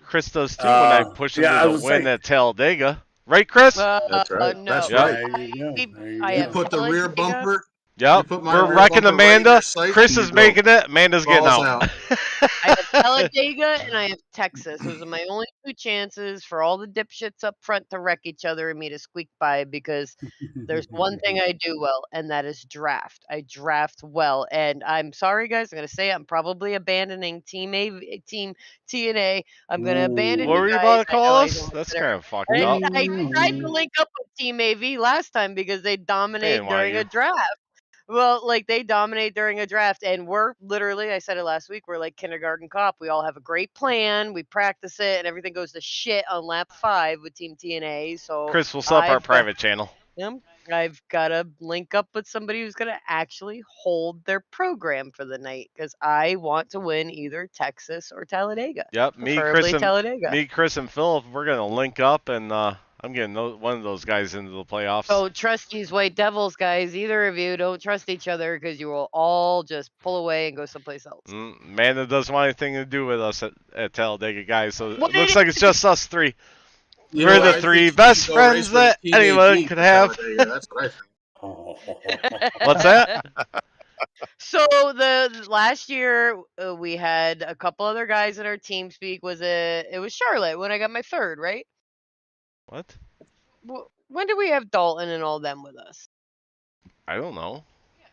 Chris does too when I push him to the win at Talladega. Right, Chris? That's right. No. That's right. There you go. You put the rear bumper. Yep, put my we're rear wrecking bumper right in Amanda. your sights Chris and you is go, making it. Amanda's getting balls out. out. I have Talladega and I have Texas. Those are my only 2 chances for all the dipshits up front to wreck each other and me to squeak by, because there's one thing I do well, and that is draft. I draft well, and I'm sorry, guys. I'm gonna say I'm probably abandoning Team T&A. I'm gonna abandon What you were you guys. about to I know call I us? don't That's consider. kind of fucked up. I tried to link up with Team AV last time because they They dominate didn't want during a you. draft. Well, like they dominate during a draft, and we're literally, I said it last week, we're like kindergarten cop. We all have a great plan, we practice it, and everything goes to shit on lap 5 with Team TNA. So Chris will set up our I've got, private channel. I've got to link up with somebody who's going to actually hold their program for the night, because I want to win either Texas or Talladega. Yep, Preferably Talladega. me, Chris, and Philip, we're gonna link up, and I'm getting one of those guys into the playoffs. Don't trust these White Devils, guys. Either of you don't trust each other, because you will all just pull away and go someplace else. Amanda doesn't want anything to do with us at Talladega, guys, so What it looks did like it's just us 3. You We're know, the I 3 think you best should go race friends for the that T&A anyone team could for have. Talladega. That's what I think. What's that? So the last year we had a couple other guys in our team speak. It was Charlotte when I got my 3rd, right? What? When did we have Dalton and all them with us? I don't know.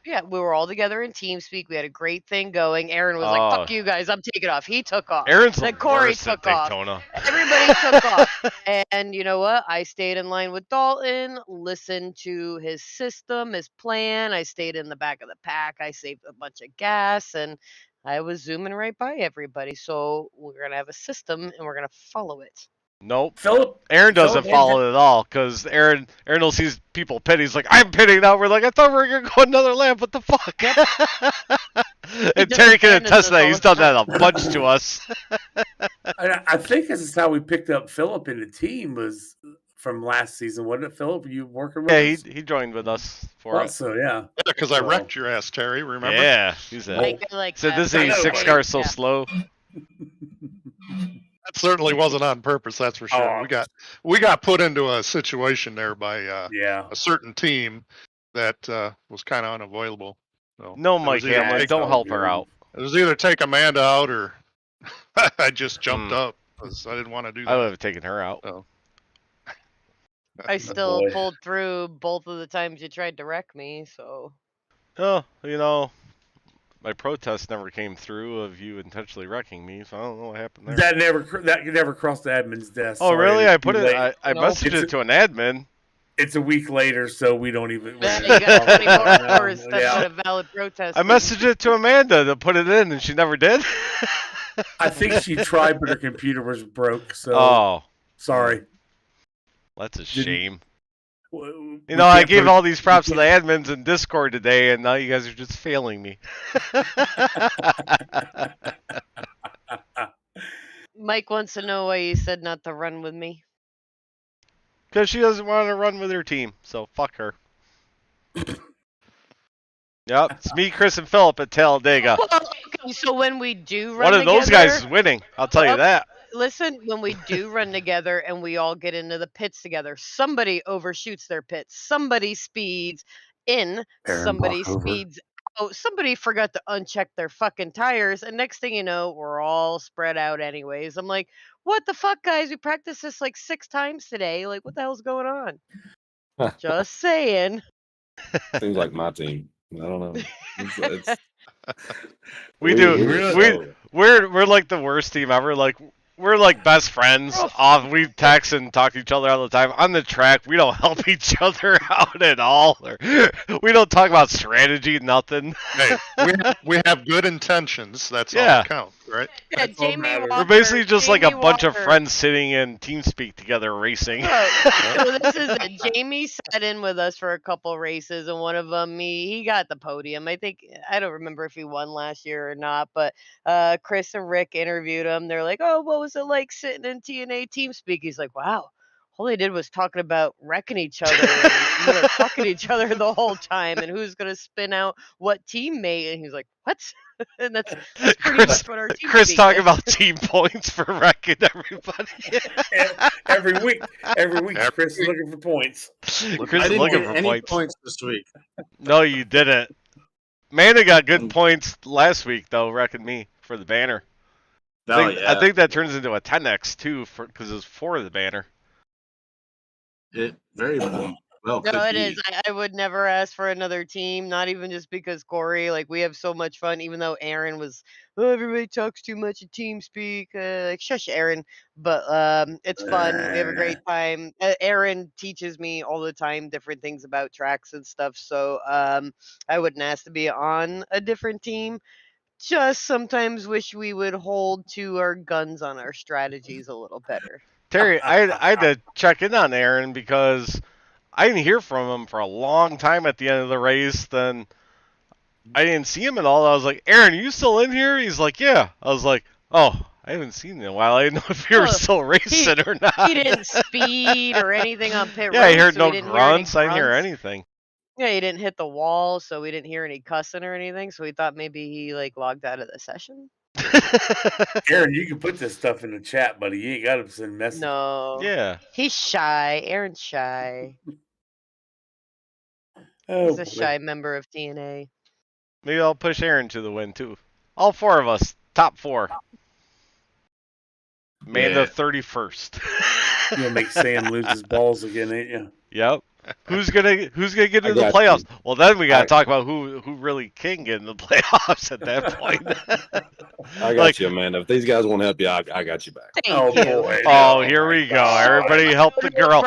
Yeah, we were all together in TeamSpeak. We had a great thing going. Aaron was like, "Fuck you guys, I'm taking off." He took off. Aaron's Then the Corey worst at took off. Daytona. Everybody took off. And you know what? I stayed in line with Dalton, listened to his system, his plan. I stayed in the back of the pack. I saved a bunch of gas, and I was zooming right by everybody. So we're gonna have a system, and we're gonna follow it. Nope. Philip, Aaron doesn't follow it at all, because Aaron will see people pit. He's like, I'm pitting now. We're like, I thought we were going to go another lap. What the fuck? And Terry can attest to that. He's done that a bunch to us. I think this is how we picked up Philip in the team, was from last season, wasn't it, Philip? You working with us? Yeah, he joined with us for it. So, yeah. Yeah, because I wrecked your ass, Terry, remember? Yeah, he's a. Said this 86 car so slow. That certainly wasn't on purpose, that's for sure. We got put into a situation there by a certain team that was kind of unavoidable. So no, Mike Hamlin, don't help her out. It was either take Amanda out or I just jumped up because I didn't want to do that. I would have taken her out. So. I still pulled through both of the times you tried to wreck me, so. Oh, you know, my protest never came through of you intentionally wrecking me, so I don't know what happened there. That never crossed the admin's desk. Oh, really? I put it. I No. messaged it to an admin. It's a week later, so we don't even. You got 24 hours. That's not a valid protest. I messaged it to Amanda to put it in, and she never did. I think she tried, but her computer was broke. So. Oh. Sorry. That's a shame. You know, I gave all these props to the admins in Discord today, and now you guys are just failing me. Mike wants to know why you said not to run with me. Because she doesn't want to run with her team, so fuck her. Yep, it's me, Chris, and Philip at Talladega. Well, okay, so when we do run One of those together, guys is winning, I'll tell you that. Listen, when we do run together and we all get into the pits together, somebody overshoots their pits, somebody speeds in, somebody speeds out, somebody forgot to uncheck their fucking tires, and next thing you know, we're all spread out anyways. I'm like, what the fuck, guys? We practiced this like 6 times today. Like, what the hell's going on? Just saying. Seems like my team. I don't know. We're like the worst team ever. Like, we're like best friends. We text and talk to each other all the time. On the track, we don't help each other out at all. We don't talk about strategy, nothing. Hey, we have good intentions. That's all that counts, right? Yeah, Jamie Walker, we're basically just like a bunch of Walker. friends sitting in TeamSpeak together racing. So this is it. Jamie sat in with us for a couple races, and one of them, he got the podium. I don't remember if he won last year or not, but Chris and Rick interviewed him. They're like, "Oh, what was it like sitting in TNA TeamSpeak?" He's like, "Wow, all they did was talking about wrecking each other. And we were talking to each other the whole time, and who's gonna spin out what teammate. And he's like, "What?" And that's pretty much what our team Chris speak talking is. about team points for wrecking everybody. Every week, Chris is looking for points. Chris I is didn't looking get for any points. this week. No, you didn't. Amanda got good points last week, though, wrecking me for the banner. I think that turns into a 10x, too, because it's for the banner. It very well No, could it be. is. I would never ask for another team, not even just because Corey, like, we have so much fun, even though Aaron was, oh, everybody talks too much in team speak. Like, shush, Aaron. But it's fun. We have a great time. Aaron teaches me all the time different things about tracks and stuff. So I wouldn't ask to be on a different team. Just sometimes wish we would hold to our guns on our strategies a little better. Terry, I had to check in on Aaron because I didn't hear from him for a long time at the end of the race. Then I didn't see him at all. I was like, Aaron, are you still in here? He's like, yeah. I was like, oh, I haven't seen you in a while. I didn't know if you were still racing or not. He didn't speed or anything on pit road. Yeah, I heard so no grunts. I didn't hear anything. Yeah, he didn't hit the wall, so we didn't hear any cussing or anything. So we thought maybe he like logged out of the session. Aaron, you can put this stuff in the chat, buddy. You ain't got to send messages. No. Yeah. He's shy. Aaron's shy. He's a shy member of T&A. Maybe I'll push Aaron to the win, too. All four of us. Top four. Amanda 31st. You're going to make Sam lose his balls again, ain't you? Yep. Who's gonna get into the playoffs? Well, then we gotta talk about who really can get in the playoffs at that point. I got you, Amanda. If these guys won't help you, I got you back. Thank you. Boy. Oh, here we go. Everybody help the girl.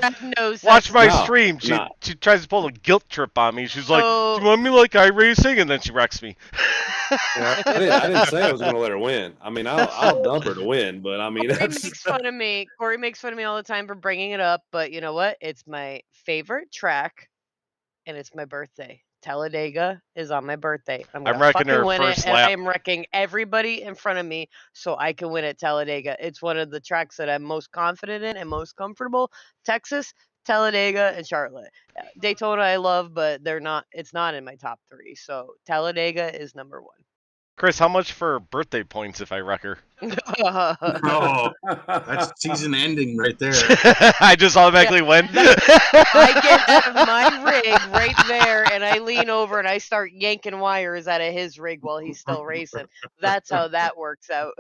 Watch my stream. She tries to pull a guilt trip on me. She's like, "Do you want me like iRacing?" And then she wrecks me. I didn't say I was going to let her win. I mean, I'll dump her to win, but I mean, Corey makes fun of me. Corey makes fun of me all the time for bringing it up, but you know what? It's my favorite track, and it's my birthday. Talladega is on my birthday. I'm wrecking her win first it, lap. and I'm wrecking everybody in front of me so I can win at Talladega. It's one of the tracks that I'm most confident in and most comfortable. Texas, Talladega, and Charlotte. Daytona I love, but they're not. It's not in my top 3. So Talladega is number 1. Chris, how much for birthday points if I wreck her? Oh, that's season ending right there. I just automatically win. I get out of my rig right there, and I lean over and I start yanking wires out of his rig while he's still racing. That's how that works out.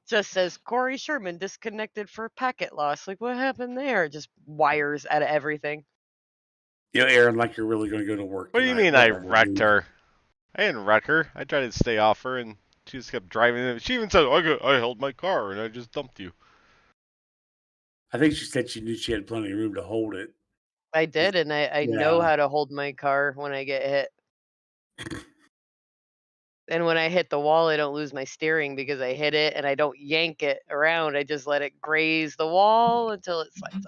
Just says Corey Sherman disconnected for packet loss. Like, what happened there? Just wires out of everything. You know, Aaron, like you're really going to go to work. What do you mean I wrecked her? I didn't wreck her. I tried to stay off her, and she just kept driving. She even said, I held my car, and I just dumped you. I think she said she knew she had plenty of room to hold it. I did, and I know how to hold my car when I get hit. And when I hit the wall, I don't lose my steering because I hit it and I don't yank it around. I just let it graze the wall until it slides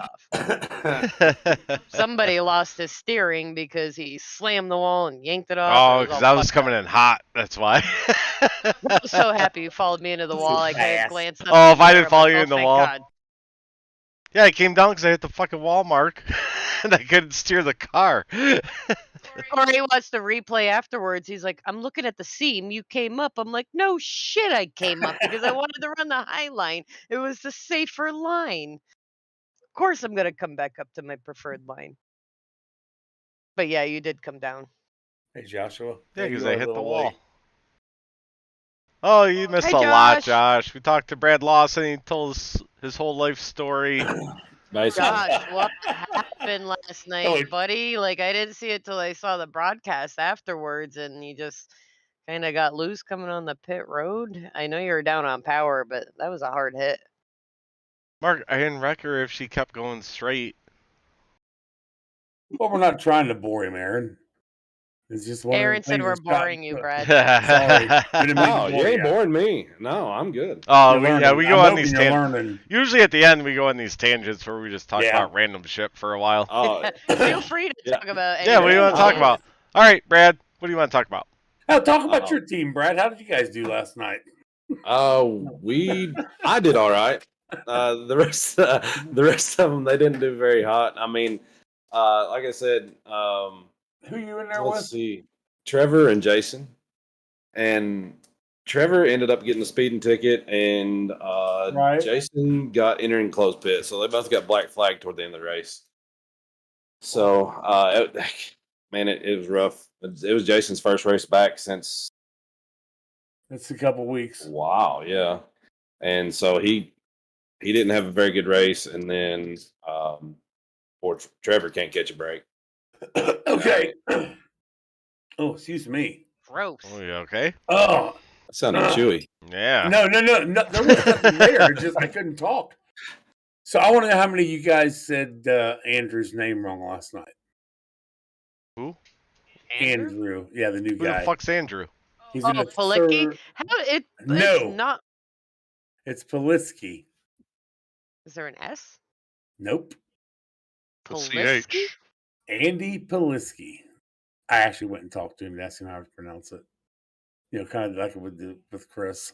off. Somebody lost his steering because he slammed the wall and yanked it off. Oh, because I was coming in hot. That's why. I was so happy you followed me into the wall. I kind of glanced up. Oh, if I didn't follow you in the wall. God. Yeah, I came down because I hit the fucking wall mark. And I couldn't steer the car. Corey watched the replay afterwards. He's like, I'm looking at the seam. You came up. I'm like, no shit, I came up because I wanted to run the high line. It was the safer line. Of course, I'm going to come back up to my preferred line. But yeah, you did come down. Hey, Joshua. Yeah, because I hit the wall. Oh, you missed a Josh. lot, Josh. We talked to Brad Lawson. He told us his whole life story. Gosh, what happened last night, buddy? Like, I didn't see it till I saw the broadcast afterwards, and you just kind of got loose coming on the pit road. I know you were down on power, but that was a hard hit. Mark, I didn't wreck her if she kept going straight. Well, we're not trying to bore him, Aaron. It's just one Aaron said we're boring you, Brad. Sorry. No, you ain't boring me. No, I'm good. Oh, we go on these tangents. Usually at the end, we go on these tangents where we just talk about random shit for a while. Oh, feel free to talk about anything. Yeah, what do you want to talk about? All right, Brad, what do you want to talk about? Talk about your team, Brad. How did you guys do last night? I did all right. The rest of them, they didn't do very hot. I mean, like I said, Who you in there let's with? see, Trevor and Jason, and Trevor ended up getting a speeding ticket, and Right. Jason got entering closed pit, so they both got black flag toward the end of the race. So, man, it was rough. It was Jason's first race back since It's a couple weeks. wow, yeah, and so he didn't have a very good race, and then poor Trevor can't catch a break. Okay. Oh, excuse me. Gross. Oh, you okay? Oh, That sounded chewy. Yeah. no. There was nothing there. Just I couldn't talk. So I want to know how many of you guys said Andrew's name wrong last night. Who? Andrew. Yeah, the new Who guy. the fuck's Andrew? He's in the Palicki? third. How it? No. It's not. It's Politsky. Is there an S? Nope. The Polisky? CH. Andy Politsky. I actually went and talked to him and asked him how to pronounce it. You know, kind of like with Chris.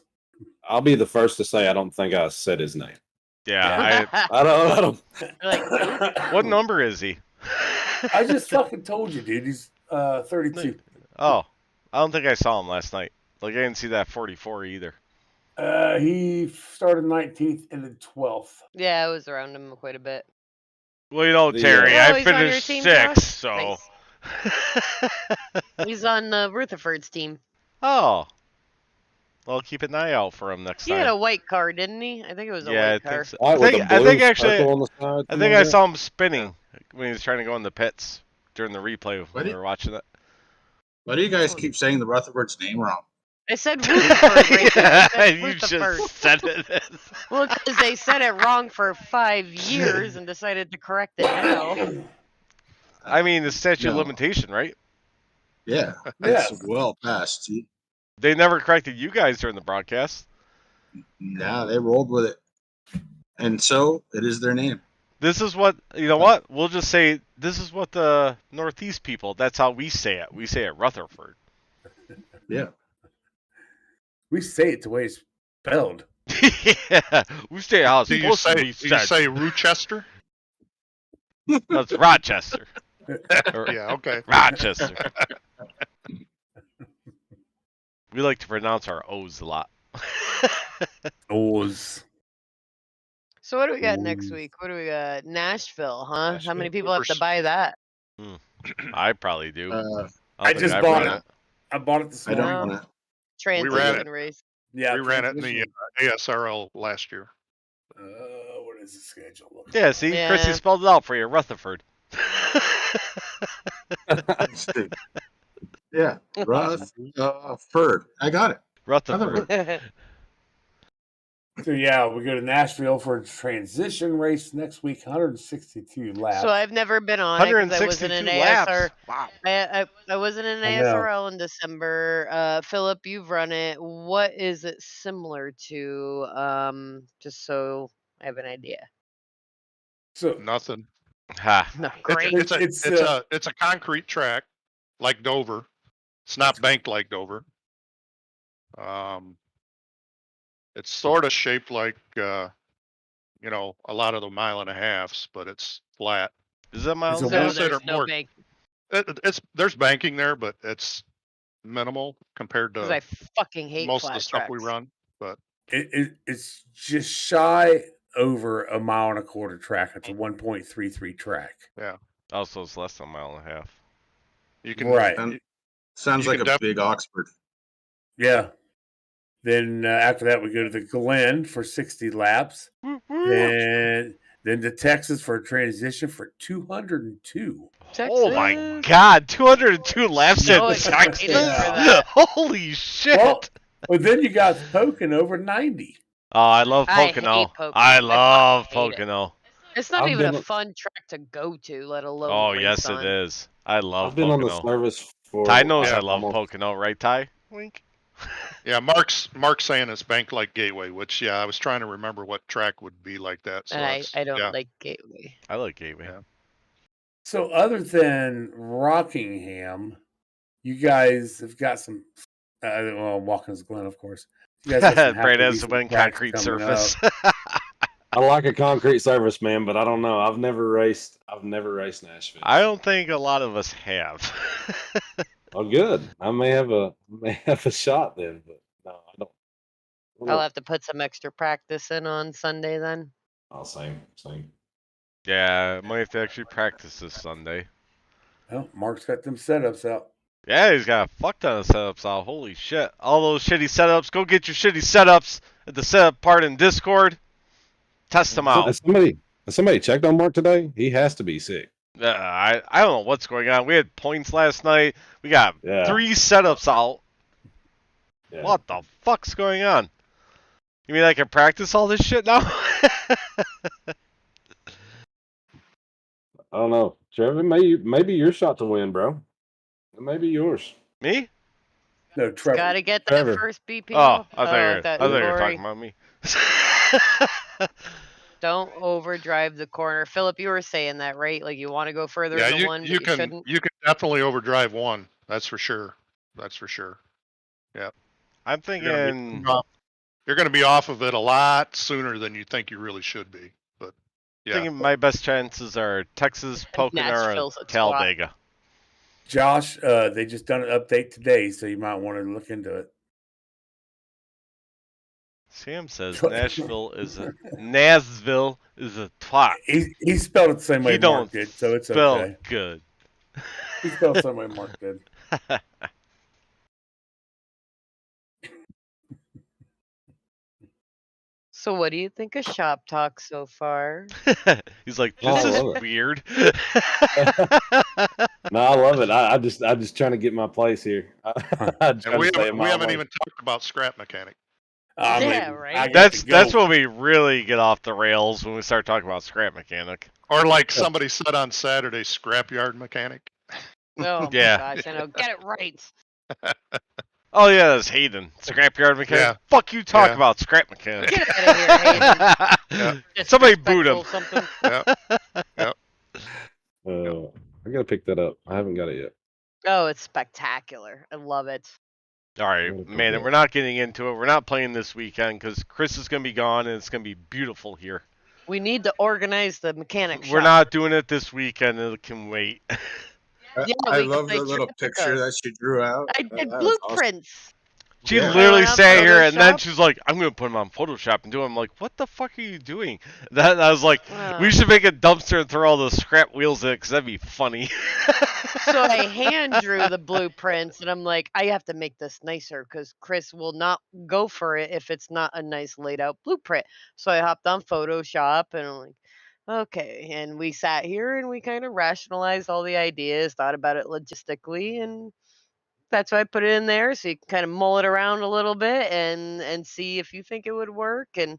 I'll be the first to say I don't think I said his name. Yeah. I don't. Like, What number is he? I just fucking told you, dude. He's 32. Oh, I don't think I saw him last night. Like I didn't see that 44 either. He started 19th and then 12th. yeah, I was around him quite a bit. Well, you know, The, Terry, Oh, I he's on your finished team, 6th, Josh? so. Nice. He's on Rutherford's team. Oh. Well, keep an eye out for him next He time. had a white car, didn't he? I think it was a Yeah, white I car. think so. White with the I think blue actually, circle on the side, I something think like I that. saw him spinning when he was trying to go in the pits during the replay when we were watching it. Why do you guys keep saying the Rutherford's name wrong? I said Rutherford right there. I said You Rutherford. just said it. Well, because they said it wrong for 5 years and decided to correct it now. I mean, the statute of No. limitation, right? Yeah, Yeah. it's well past. See? They never corrected you guys during the broadcast. Nah, they rolled with it, and so it is their name. This is what, you know what? We'll just say, this is what the Northeast people, that's how we say it. We say it Rutherford. Yeah, We say it the way it's spelled. Yeah, we say how it's Do you supposed to be say said. Rochester? No, it's Rochester. Or Yeah, okay. Rochester. We like to pronounce our O's a lot. O's. So what do we got next week? What do we got? Nashville, huh? How many people have to First- buy that? I probably do. I don't just think bought ran it. I bought it this I morning. don't want to. Transition it. race. Yeah, We ran it in the transition. ASRL last year. What is the schedule? Look Yeah, see, Yeah. Chrissy spelled it out for you, Rutherford. Yeah, Rutherford. I got it. Rutherford. So yeah, we go to Nashville for a transition race next week, 162 laps. So I've never been on it 'cause I wasn't 162 in laps. ASR. Wow. I wasn't in I know. ASRL in December. Philip, you've run it. What is it similar to? Just so I have an idea. So Nothing. Ha. No, great. It's a concrete track like Dover. It's not banked like Dover. It's sort of shaped like a lot of the 1.5 miles, but it's flat. Is that miles? It's a So one- there's Consider no more- bank There's banking there, but it's minimal compared because I to fucking hate most of flat the stuff we tracks. run. But it's just shy over 1.25 mile track. It's a 1.33 track. Also, it's less than a mile and a half. you can Right. Sounds You like can a def- big Oxford. Yeah. Then after that, we go to the Glen for 60 laps. Then to Texas for a transition for 202. Oh my Texas. God! 202 laps So in excited Texas. for that. Holy shit! Well, but then you got Pocono over 90. Oh, I love I hate Pocono. Pocono. I I love fucking hate it. Pocono. It's not I've even a been- fun track to go to, let alone Oh race yes, on. it is. I love I've been on Pocono. the service for. Ty knows Yeah, I love almost- Pocono, right, Ty? Wink. Yeah, Mark's saying it's banked like Gateway, which I was trying to remember what track would be like that. So And it's- I don't yeah. like Gateway. I like Gateway. Yeah. So other than Rockingham, you guys have got some. Watkins Glen, of course. You guys got some Brad halfway has to decent win tracks concrete coming surface. up. I like a concrete surface, man, but I don't know. I've never raced Nashville. I don't think a lot of us have. Oh, good. I may have a shot then, but no, I don't. I'll have to put some extra practice in on Sunday then. Oh, same. Yeah, I might have to actually practice this Sunday. Well, Mark's got them setups out. Yeah, he's got a fuck ton of setups out. Holy shit. All those shitty setups. Go get your shitty setups at the setup part in Discord. Test them out. Has somebody checked on Mark today? He has to be sick. I don't know what's going on. We had points last night. We got 3 setups out. Yeah. What the fuck's going on? You mean I can practice all this shit now? I don't know. Trevor, maybe your shot to win, bro. It may be yours. Me? No, Trevor. Gotta get that Trevor. first BP. Oh, I thought you were Lori. talking about me. Don't overdrive the corner. Philip, you were saying that, right? Like you want to go further Yeah, than one, but you shouldn't. you can definitely overdrive one. That's for sure. Yeah. I'm thinking You're going to be off of it a lot sooner than you think you really should be. But yeah, thinking my best chances are Texas, Pocono, Nashville's a and Talladega. Josh, they just done an update today, so you might want to look into it. Sam says Nashville is a twat. He spelled it the same way He Mark don't did, so it's spell okay. good. He spelled the same way Mark did. So what do you think of Shop Talk so far? He's like, this is weird. No, I love it. I'm just trying to get my place here. and we haven't even talked about scrap mechanic. Yeah, right. That's when we really get off the rails, when we start talking about scrap mechanic. Or like somebody said on Saturday, scrapyard mechanic. Oh Yeah. my gosh, I know. Get it right. Oh yeah, that's Hayden. Scrapyard mechanic. Yeah. Fuck you talk Yeah. about scrap mechanic. Get out of here, Hayden. Somebody boot him. Something. Yep. I gotta pick that up. I haven't got it yet. Oh, it's spectacular. I love it. All right, man, and we're not getting into it. We're not playing this weekend because Chris is going to be gone and it's going to be beautiful here. We need to organize the mechanic shop. We're not doing it this weekend. It can wait. Yeah, I we can love play the little Tripica. picture that she drew out. I That did was awesome. blueprints. She Yeah. literally Yeah, sat here and then Photoshop. she's like, I'm going to put them on Photoshop and do them. I'm like, what the fuck are you doing? That I was like, Wow. we should make a dumpster and throw all the scrap wheels in it because that'd be funny. So I hand drew the blueprints, and I'm like, I have to make this nicer because Chris will not go for it if it's not a nice laid out blueprint. So I hopped on Photoshop, and I'm like, okay. And we sat here and we kind of rationalized all the ideas, thought about it logistically, and that's why I put it in there so you can kind of mull it around a little bit and see if you think it would work. And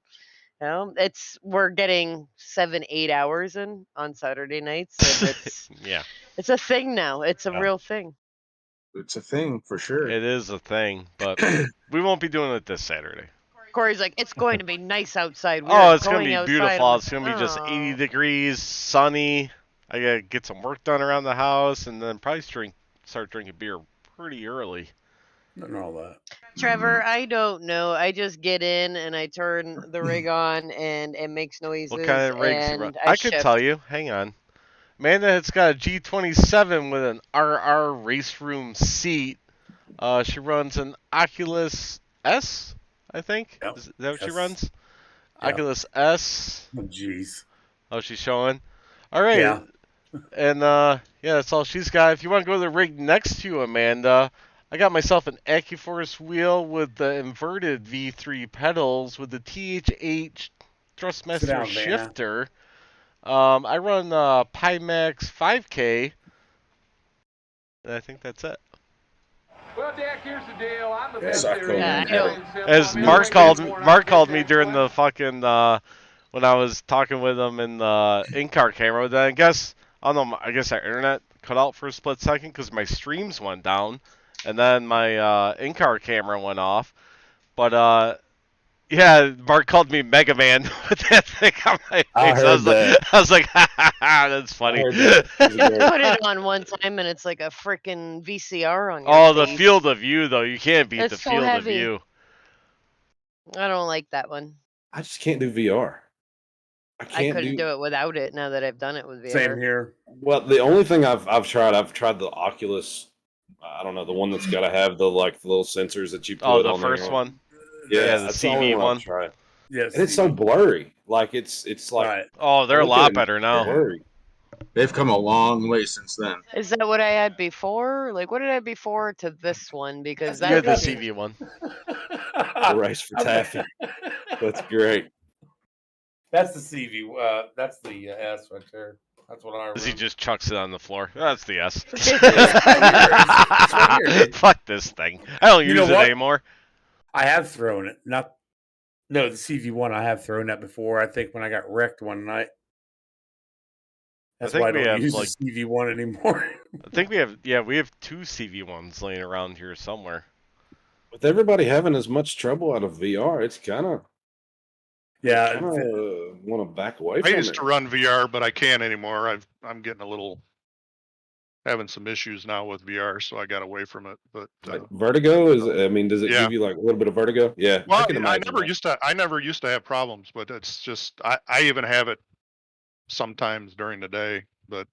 we're getting 7-8 hours in on Saturday nights, and Yeah, it's a thing now. It's a real thing. It's a thing for sure. it is a thing, but we won't be doing it this Saturday. Corey's like, it's going to be nice outside. Oh, it's going to be outside." beautiful. I'm It's going to be like, just "Oh." 80 degrees, sunny. I got to get some work done around the house and then probably start drinking beer pretty early. Nothing all that. Trevor, I don't know. I just get in and I turn the rig on and it makes noises. What kind of rigs you and run? I I could tell you. Hang on. Amanda has got a G27 with an RR race room seat. She runs an Oculus S, I think. Yep. Is that what she Yes. runs? Yep. Oculus S. Oh, jeez. Oh, she's showing. All right. Yeah. And yeah, that's all she's got. If you want to go to the rig next to you, Amanda, I got myself an AccuForce wheel with the inverted V3 pedals with the TH8 Thrustmaster down, Vanna. shifter. I run Pimax 5K, and I think that's it. Well, Dak, here's the deal. I'm the best Suck there is. Yeah, I know. As Mark called me during the fucking when I was talking with him in the in-car camera. Then I guess our internet cut out for a split second because my streams went down, and then my in-car camera went off. But yeah, Mark called me Mega Man with that thing on my face. I heard that. I was like, ha ha ha, that's funny. I heard that. It was You great. put it on one time and it's like a freaking VCR on your Oh, the face. field of view though, you can't beat It's the so field of heavy. view. I don't like that one. I just can't do VR. I couldn't do it without it. Now that I've done it with VR. Same here. Well, the only thing I've tried the Oculus. I don't know, the one that's got to have the little sensors that you put Oh, the on first there. one. Yeah, the that's CV the only one one. I've tried. Yes, and it's so blurry. Like it's like right. Oh, they're a look at lot it, better it's now. blurry. They've come a long way since then. Is that what I had before? Like, what did I have before to this one? Because You that had the thing CV one. The race for taffy. That's great. That's the CV. That's the S right there. That's what I remember. He just chucks it on the floor. That's the S. It's right here. Fuck this thing. I don't You know use it what? anymore. I have thrown it. No, the CV1 I have thrown that before. I think when I got wrecked one night. That's why I don't use the CV1 anymore. I think we have two CV1s laying around here somewhere. With everybody having as much trouble out of VR, it's kind of want to back away from it. I used to run VR, but I can't anymore. I'm getting having some issues now with VR, so I got away from it. But like vertigo is. I mean, does it give you like a little bit of vertigo? Yeah. Well, I never used to have problems, but it's just I even have it sometimes during the day. But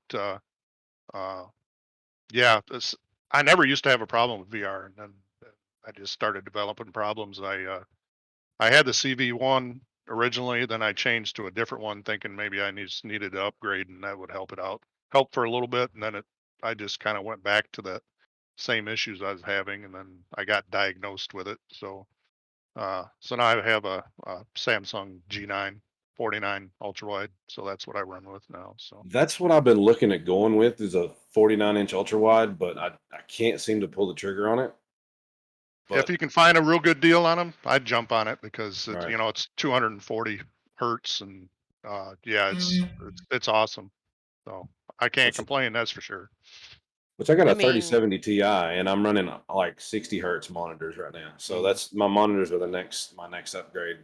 yeah, I never used to have a problem with VR, and then I just started developing problems. I had the CV1 originally, then I changed to a different one, thinking maybe I needed to upgrade, and that would help for a little bit, and then I just kind of went back to the same issues I was having, and then I got diagnosed with it. So now I have a Samsung G9 49 ultra wide, so that's what I run with now. So that's what I've been looking at going with is a 49-inch ultra wide, but I can't seem to pull the trigger on it. But if you can find a real good deal on them, I'd jump on it because it's 240 hertz, and it's awesome. So I can't complain, that's for sure. Which I got a 3070 Ti, and I'm running like 60 hertz monitors right now. So that's my monitors are my next upgrade.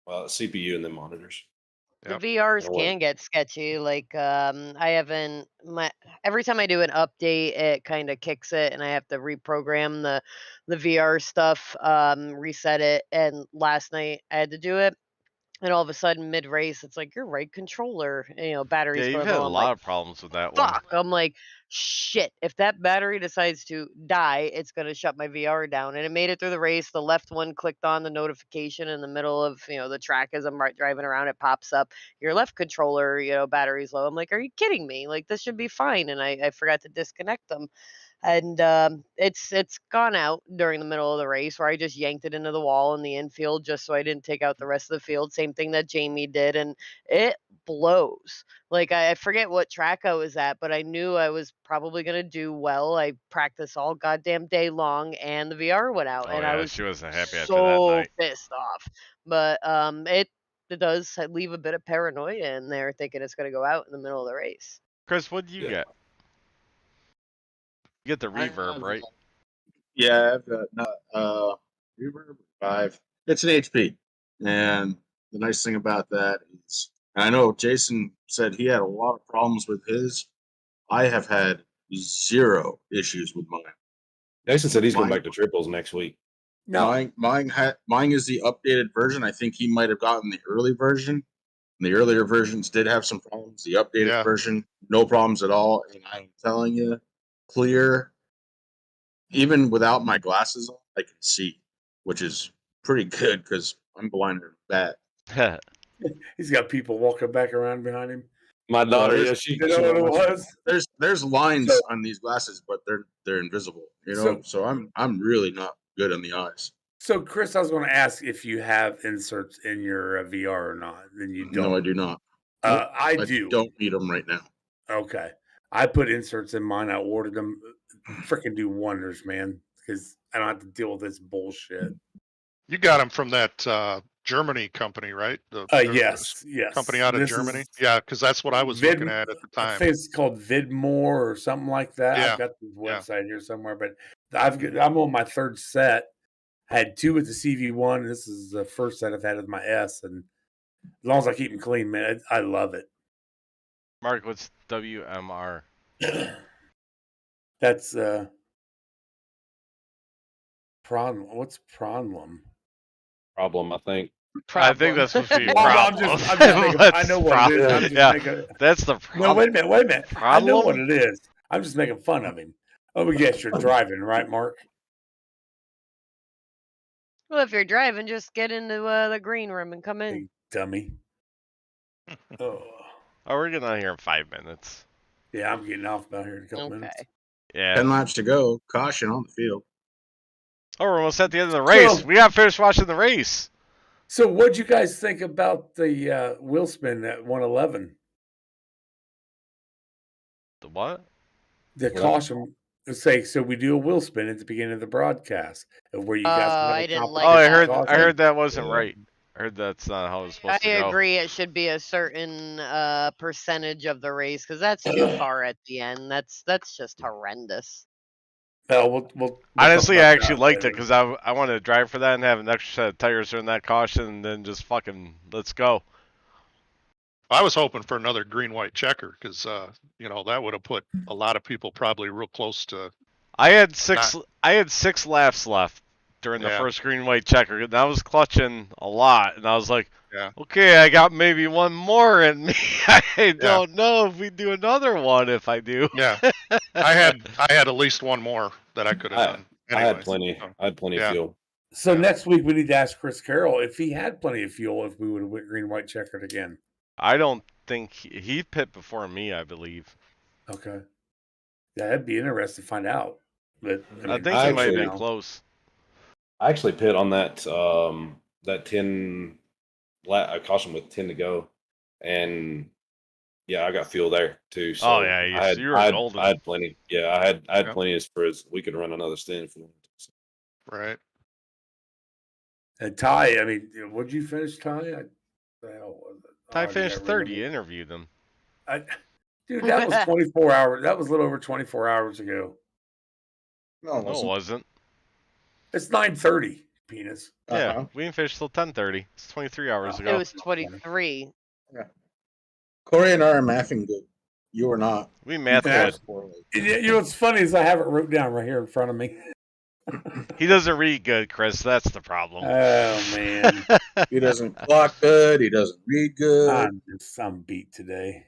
CPU and then monitors. The VRs can get sketchy. Like every time I do an update, it kind of kicks it, and I have to reprogram the VR stuff, reset it. And last night I had to do it, and all of a sudden mid race, it's like your right controller, battery's Yeah, you've going had low. a I'm lot like, of problems with that one. fuck. I'm like, shit. If that battery decides to die, it's gonna shut my VR down. And it made it through the race. The left one clicked on the notification in the middle of the track as I'm driving around. It pops up, your left controller, battery's low. I'm like, are you kidding me? Like this should be fine. And I forgot to disconnect them. And it's gone out during the middle of the race where I just yanked it into the wall in the infield just so I didn't take out the rest of the field. Same thing that Jamie did, and it blows. Like I forget what track I was at, but I knew I was probably gonna do well. I practiced all goddamn day long, and the VR went out, and I was she wasn't happy after that so night. pissed off. But it does leave a bit of paranoia in there, thinking it's gonna go out in the middle of the race. Chris, what did you get? You get the reverb, right? Yeah, I've got reverb 5. It's an HP, and the nice thing about that is, I know Jason said he had a lot of problems with his. I have had 0 issues with mine. Jason said he's going back to triples next week. No, mine is the updated version. I think he might have gotten the early version. The earlier versions did have some problems. The updated version, no problems at all. And I'm telling you, clear. Even without my glasses on, I can see, which is pretty good because I'm blind as bat. He's got people walking back around behind him. My daughter, she know what it was. There's lines on these glasses, but they're invisible. So I'm really not good on the eyes. So Chris, I was going to ask if you have inserts in your VR or not. Then you don't. No, I do not. I do. Don't need them right now. Okay, I put inserts in mine. I ordered them. Freaking do wonders, man. Because I don't have to deal with this bullshit. You got them from that Germany company, right? Yes. Company out of Germany. Yeah, because that's what I was looking at the time. I think it's called Vidmore or something like that. Yeah. I've got the website here somewhere, but I'm on my 3rd set. I had 2 with the CV1, and this is the first set I've had with my S. And as long as I keep them clean, man, I love it. Mark, what's WMR? That's what's problem? Problem, I think. I think that's supposed to be a Well, problem. I'm just making, I know what it is. I'm just yeah, making, that's the no, problem. wait a minute. I know what Problem? it is. I'm just making fun of him. Oh, but yes, you're driving, right, Mark? Well, if you're driving, just get into the green room and come in. Hey, dummy. Oh, Oh, we're getting out of here in 5 minutes. yeah, I'm getting off about here in a couple Okay. minutes. Yeah. 10 laps to go. Caution on the field. Oh, we're almost at the end of the race. So- We got to finish watching the race. So, what'd you guys think about the wheel spin at 111? The what? The caution. Let's say, so we do a wheel spin at the beginning of the broadcast, where you guys can have I a didn't competition. like Oh, I that. heard that wasn't Yeah. right. I heard that's not how it's supposed I to go. agree. It should be a certain percentage of the race because that's too far at the end. That's just horrendous. We'll Honestly, talk I about actually that liked it later. because I wanted to drive for that and have an extra set of tires during that caution and then just fucking let's go. I was hoping for another green-white checker because, that would have put a lot of people probably real close to. I had six laps left during the Yeah. first green-white checker, and I was clutching a lot, and I was like, Yeah. okay, I got maybe one more in me. I don't know if we do another one. If I do, Yeah, I had at least one more that I could have done. I had Anyway, plenty. so, I had plenty yeah. of fuel. So Yeah. next week we need to ask Chris Carroll if he had plenty of fuel, if we would have went green, white, checkered again. I don't think he pit before me. I believe. Okay, yeah, that'd be interesting to find out. But I think I he might have actually- been close. I actually pit on that 10 caution with 10 to go, and yeah, I got fuel there too. So Oh, yeah, you were golden. I had plenty. Yeah, I had Yep. plenty as for as we could run another stint if we wanted to. Right. And Ty, I mean, what'd you finish, Ty? The hell was it? Ty I finished can't 30. remember. Interviewed him. Dude, that was 24 hours. That was a little over 24 hours ago. No, it No, it wasn't. wasn't. It's 9:30, penis. Yeah, Uh-huh. we didn't finish till 10:30. It's 23 hours Oh. ago. It was 23. Corey and I are mathing good. You are not. We math Yeah. good. You know what's funny is I have it wrote down right here in front of me. He doesn't read good, Chris. That's the problem. Oh man, He doesn't clock good. He doesn't read good. I'm beat today.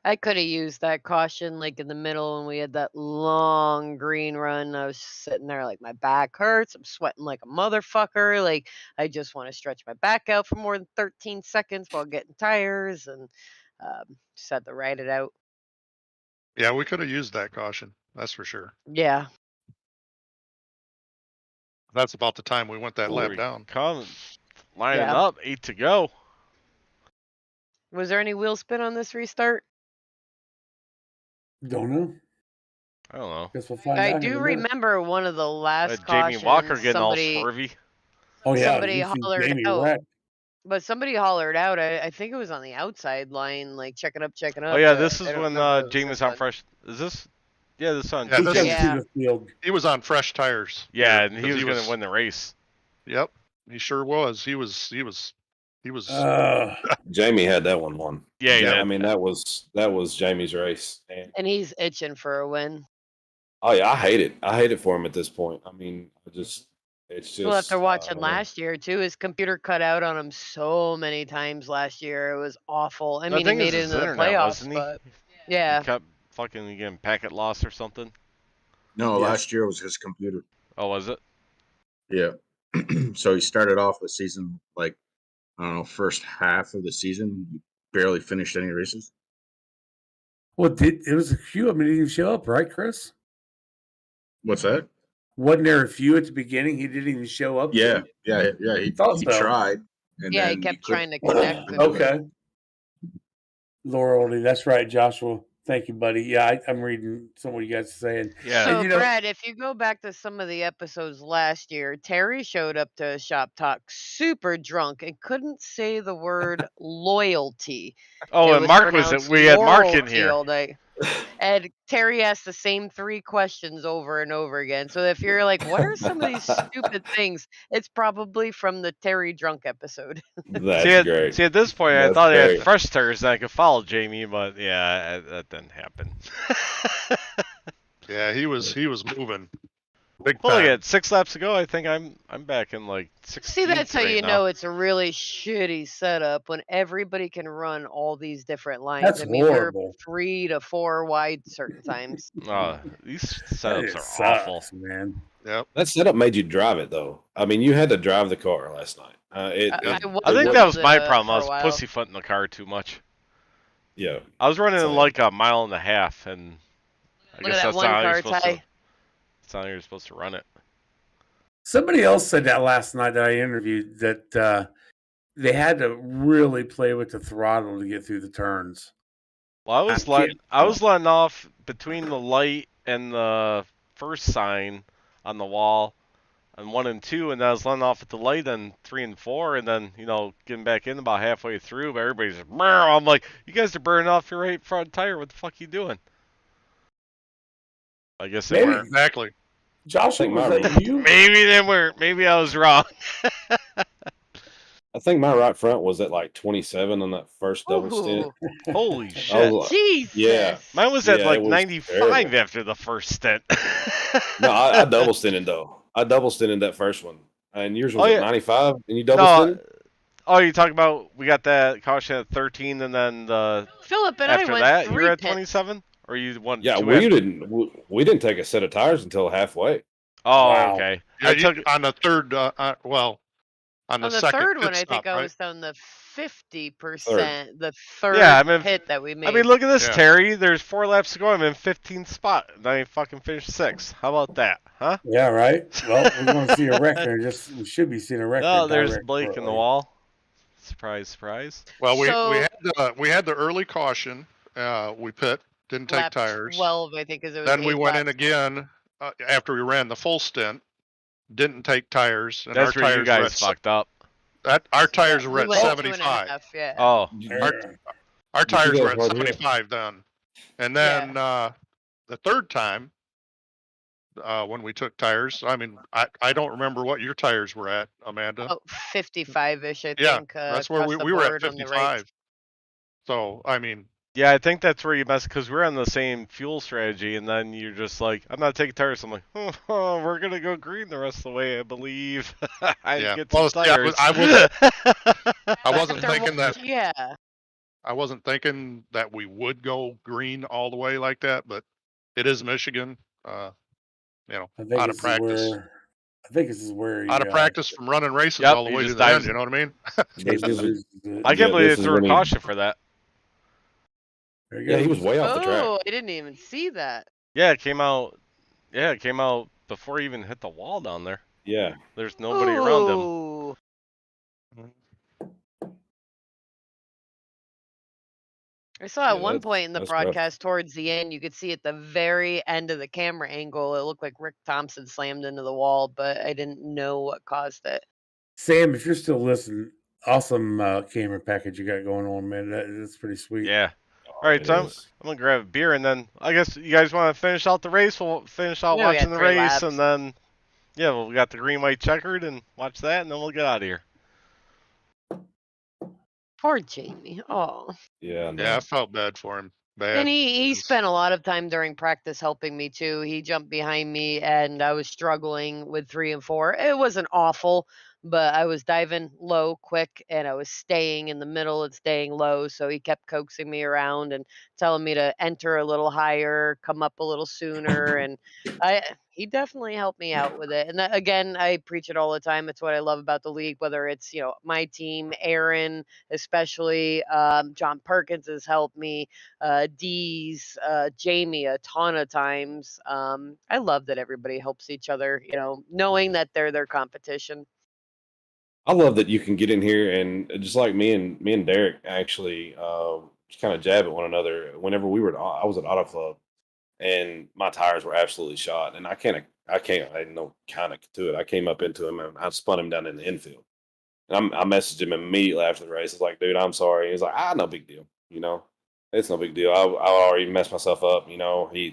I could have used that caution like in the middle when we had that long green run. I was just sitting there like my back hurts. I'm sweating like a motherfucker. Like I just want to stretch my back out for more than 13 seconds while getting tires and just had to ride it out. Yeah, we could have used that caution. That's for sure. Yeah. That's about the time we went that lap Holy down. Come, lining Yeah. up, 8 to go. Was there any wheel spin on this restart? Don't know. I don't know. Guess we'll find I out. do remember one of the last Jamie cautions. Walker getting somebody, all swervy. Oh yeah, somebody you see hollered Jamie out. wreck. But somebody hollered out. I think it was on the outside line, like checking up. Oh yeah, but this is I don't when remember if it was Jamie was this on one. fresh. Is this? Yeah, this on. Yeah, He this came is- Yeah. to the field. He was on fresh tires. Yeah, and he 'cause was going to win the race. Yep, he sure was. He was. Jamie had that one won. Yeah, he I did. mean that was Jamie's race. And he's itching for a win. Oh yeah, I hate it for him at this point. I mean, it's just. Well, after watching uh, last year too, his computer cut out on him so many times last year. It was awful. I The mean, he thing made is it his into the internet, playoffs, wasn't he? but yeah. He kept fucking getting packet loss or something. No, Yeah. last year was his computer. Oh, was it? Yeah. So he started off the season like, I don't know, first half of the season, he barely finished any races. Well, it was a few. I mean, he didn't show up, right, Chris? What's that? Wasn't there a few at the beginning? He didn't even show up. Yeah. He Thought so. tried. And Yeah, he then kept couldn't- trying to connect. and- Okay. Laura Oldie, that's right, Joshua. Thank you, buddy. Yeah, I'm reading some of what you guys are saying. Yeah. So, And, you know- Brad, if you go back to some of the episodes last year, Terry showed up to Shop Talk super drunk and couldn't say the word loyalty. Oh, It and Mark was. pronounced We had Mark in loyalty here. all day. And Terry asked the same 3 questions over and over again. So if you're like, what are some of these stupid things? It's probably from the Terry drunk episode. That's great. See, at this point, I That's thought I great. had fresh tires and I could follow Jamie, but yeah, that didn't happen. Yeah, he was moving. Big Well, look time. at 6 laps ago. I think I'm back in like 16th See, that's how right you now. know it's a really shitty setup when everybody can run all these different lines. That's I mean, they're horrible. 3 to 4 wide certain times. These That setups just are awful. sucks, man. Yep. That setup made you drive it though. I mean, you had to drive the car last night. I I think was that was my for problem. I a was while. pussyfooting the car too much. Yeah. I was running So- like a mile and a half, and I Look guess at that that's one not how you're car, supposed to. Ty. That's not how you're supposed to run it. Somebody else said that last night that I interviewed that they had to really play with the throttle to get through the turns. Well, I was letting off between the light and the first sign on the wall on 1 and 2, and then I was letting off at the light on 3 and 4, and then getting back in about halfway through. But everybody's like, I'm like, you guys are burning off your right front tire. What the fuck you doing? I guess they Maybe. weren't. Exactly. Joshua, was that you? Maybe they weren't. Maybe I was wrong. I think my right front was at like 27 on that first double stint. Ooh, Holy I shit. was like, Jesus. yeah. Mine was at Yeah, like it was 95 terrible. after the first stint. No, I double stinted though. I double stinted that first one. And yours was Oh, at yeah. 95 and you double No, stinted? oh, you talking about we got that caution at 13, and then Philip and I after went that 3 you're at pits. 27, or you won? Yeah, 2 we after? didn't take a set of tires until halfway. Oh, Wow. okay. Yeah, I took on the third. On the On the second third pit one, I stop, think I right? was on the 50%. The third Yeah, I'm in- pit that we made. I mean, look at this, Yeah. Terry. There's 4 laps to go. I'm in 15th spot, and I fucking finished 6th. How about that, huh? Yeah, right. Well, we're going to see a record. We should be seeing a record. Oh, there's direct Blake in the shortly. wall. Surprise, surprise. Well, we So- had the early caution. We pit, didn't take Lap tires. 12, I think, is it was Then we 8 went laps. in again after we ran the full stint. Didn't take tires, and That's our where tires you guys fucked up. our tires were We at went 75. 2.5, yeah. Oh, Our tires guys were at right here? 75 then. And then the third time, when we took tires, I mean, I don't remember what your tires were at, Amanda. Oh, 55-ish, I Yeah, think. that's where across the we were at board on the 55. right. So, I mean, yeah, I think that's where you mess, because we're on the same fuel strategy, and then you're just like, I'm not taking tires. I'm like, oh, we're going to go green the rest of the way, I believe. I Yeah. get some Well, see, tires. I wasn't They're thinking that. Yeah. I wasn't thinking that we would go green all the way like that, but it is Michigan. I think Out of this is practice. I think this is where Out of practice from running races Yep, all the he way to just the end. dives- You know what I mean? I can't believe this they is threw a when he- caution for that. Yeah, he was way off the track. Oh, I didn't even see that. Yeah, it came out. Yeah, it came out before he even hit the wall down there. Yeah. There's nobody around him. Ooh. I saw at Yeah, one point in the that's rough. broadcast towards the end, you could see at the very end of the camera angle, it looked like Rick Thompson slammed into the wall, but I didn't know what caused it. Sam, if you're still listening, awesome camera package you got going on, man. That's pretty sweet. Yeah. All right, It so I'm is. gonna grab a beer, and then I guess you guys want to finish out the race. We'll finish out Yeah, we watching got the 3 race, laps. and then we got the green white checkered, and watch that, and then we'll get out of here. Poor Jamie. Oh. Yeah. No. Yeah, I felt bad for him. Bad. And he spent a lot of time during practice helping me too. He jumped behind me and I was struggling with 3 and 4. It wasn't awful, but I was diving low quick and I was staying in the middle and staying low. So he kept coaxing me around and telling me to enter a little higher, come up a little sooner. And he definitely helped me out with it. And that, again, I preach it all the time. It's what I love about the league, whether it's, my team, Aaron, especially John Perkins has helped me. Dee's, Jamie a ton of times. I love that everybody helps each other, knowing that they're their competition. I love that you can get in here and just like me and Derek actually just kind of jab at one another. Whenever I was at Auto Club, and my tires were absolutely shot, and I had no kind of to it. I came up into him and I spun him down in the infield. And I messaged him immediately after the race. I was like, dude, I'm sorry. He's like, no big deal. It's no big deal. I already messed myself up.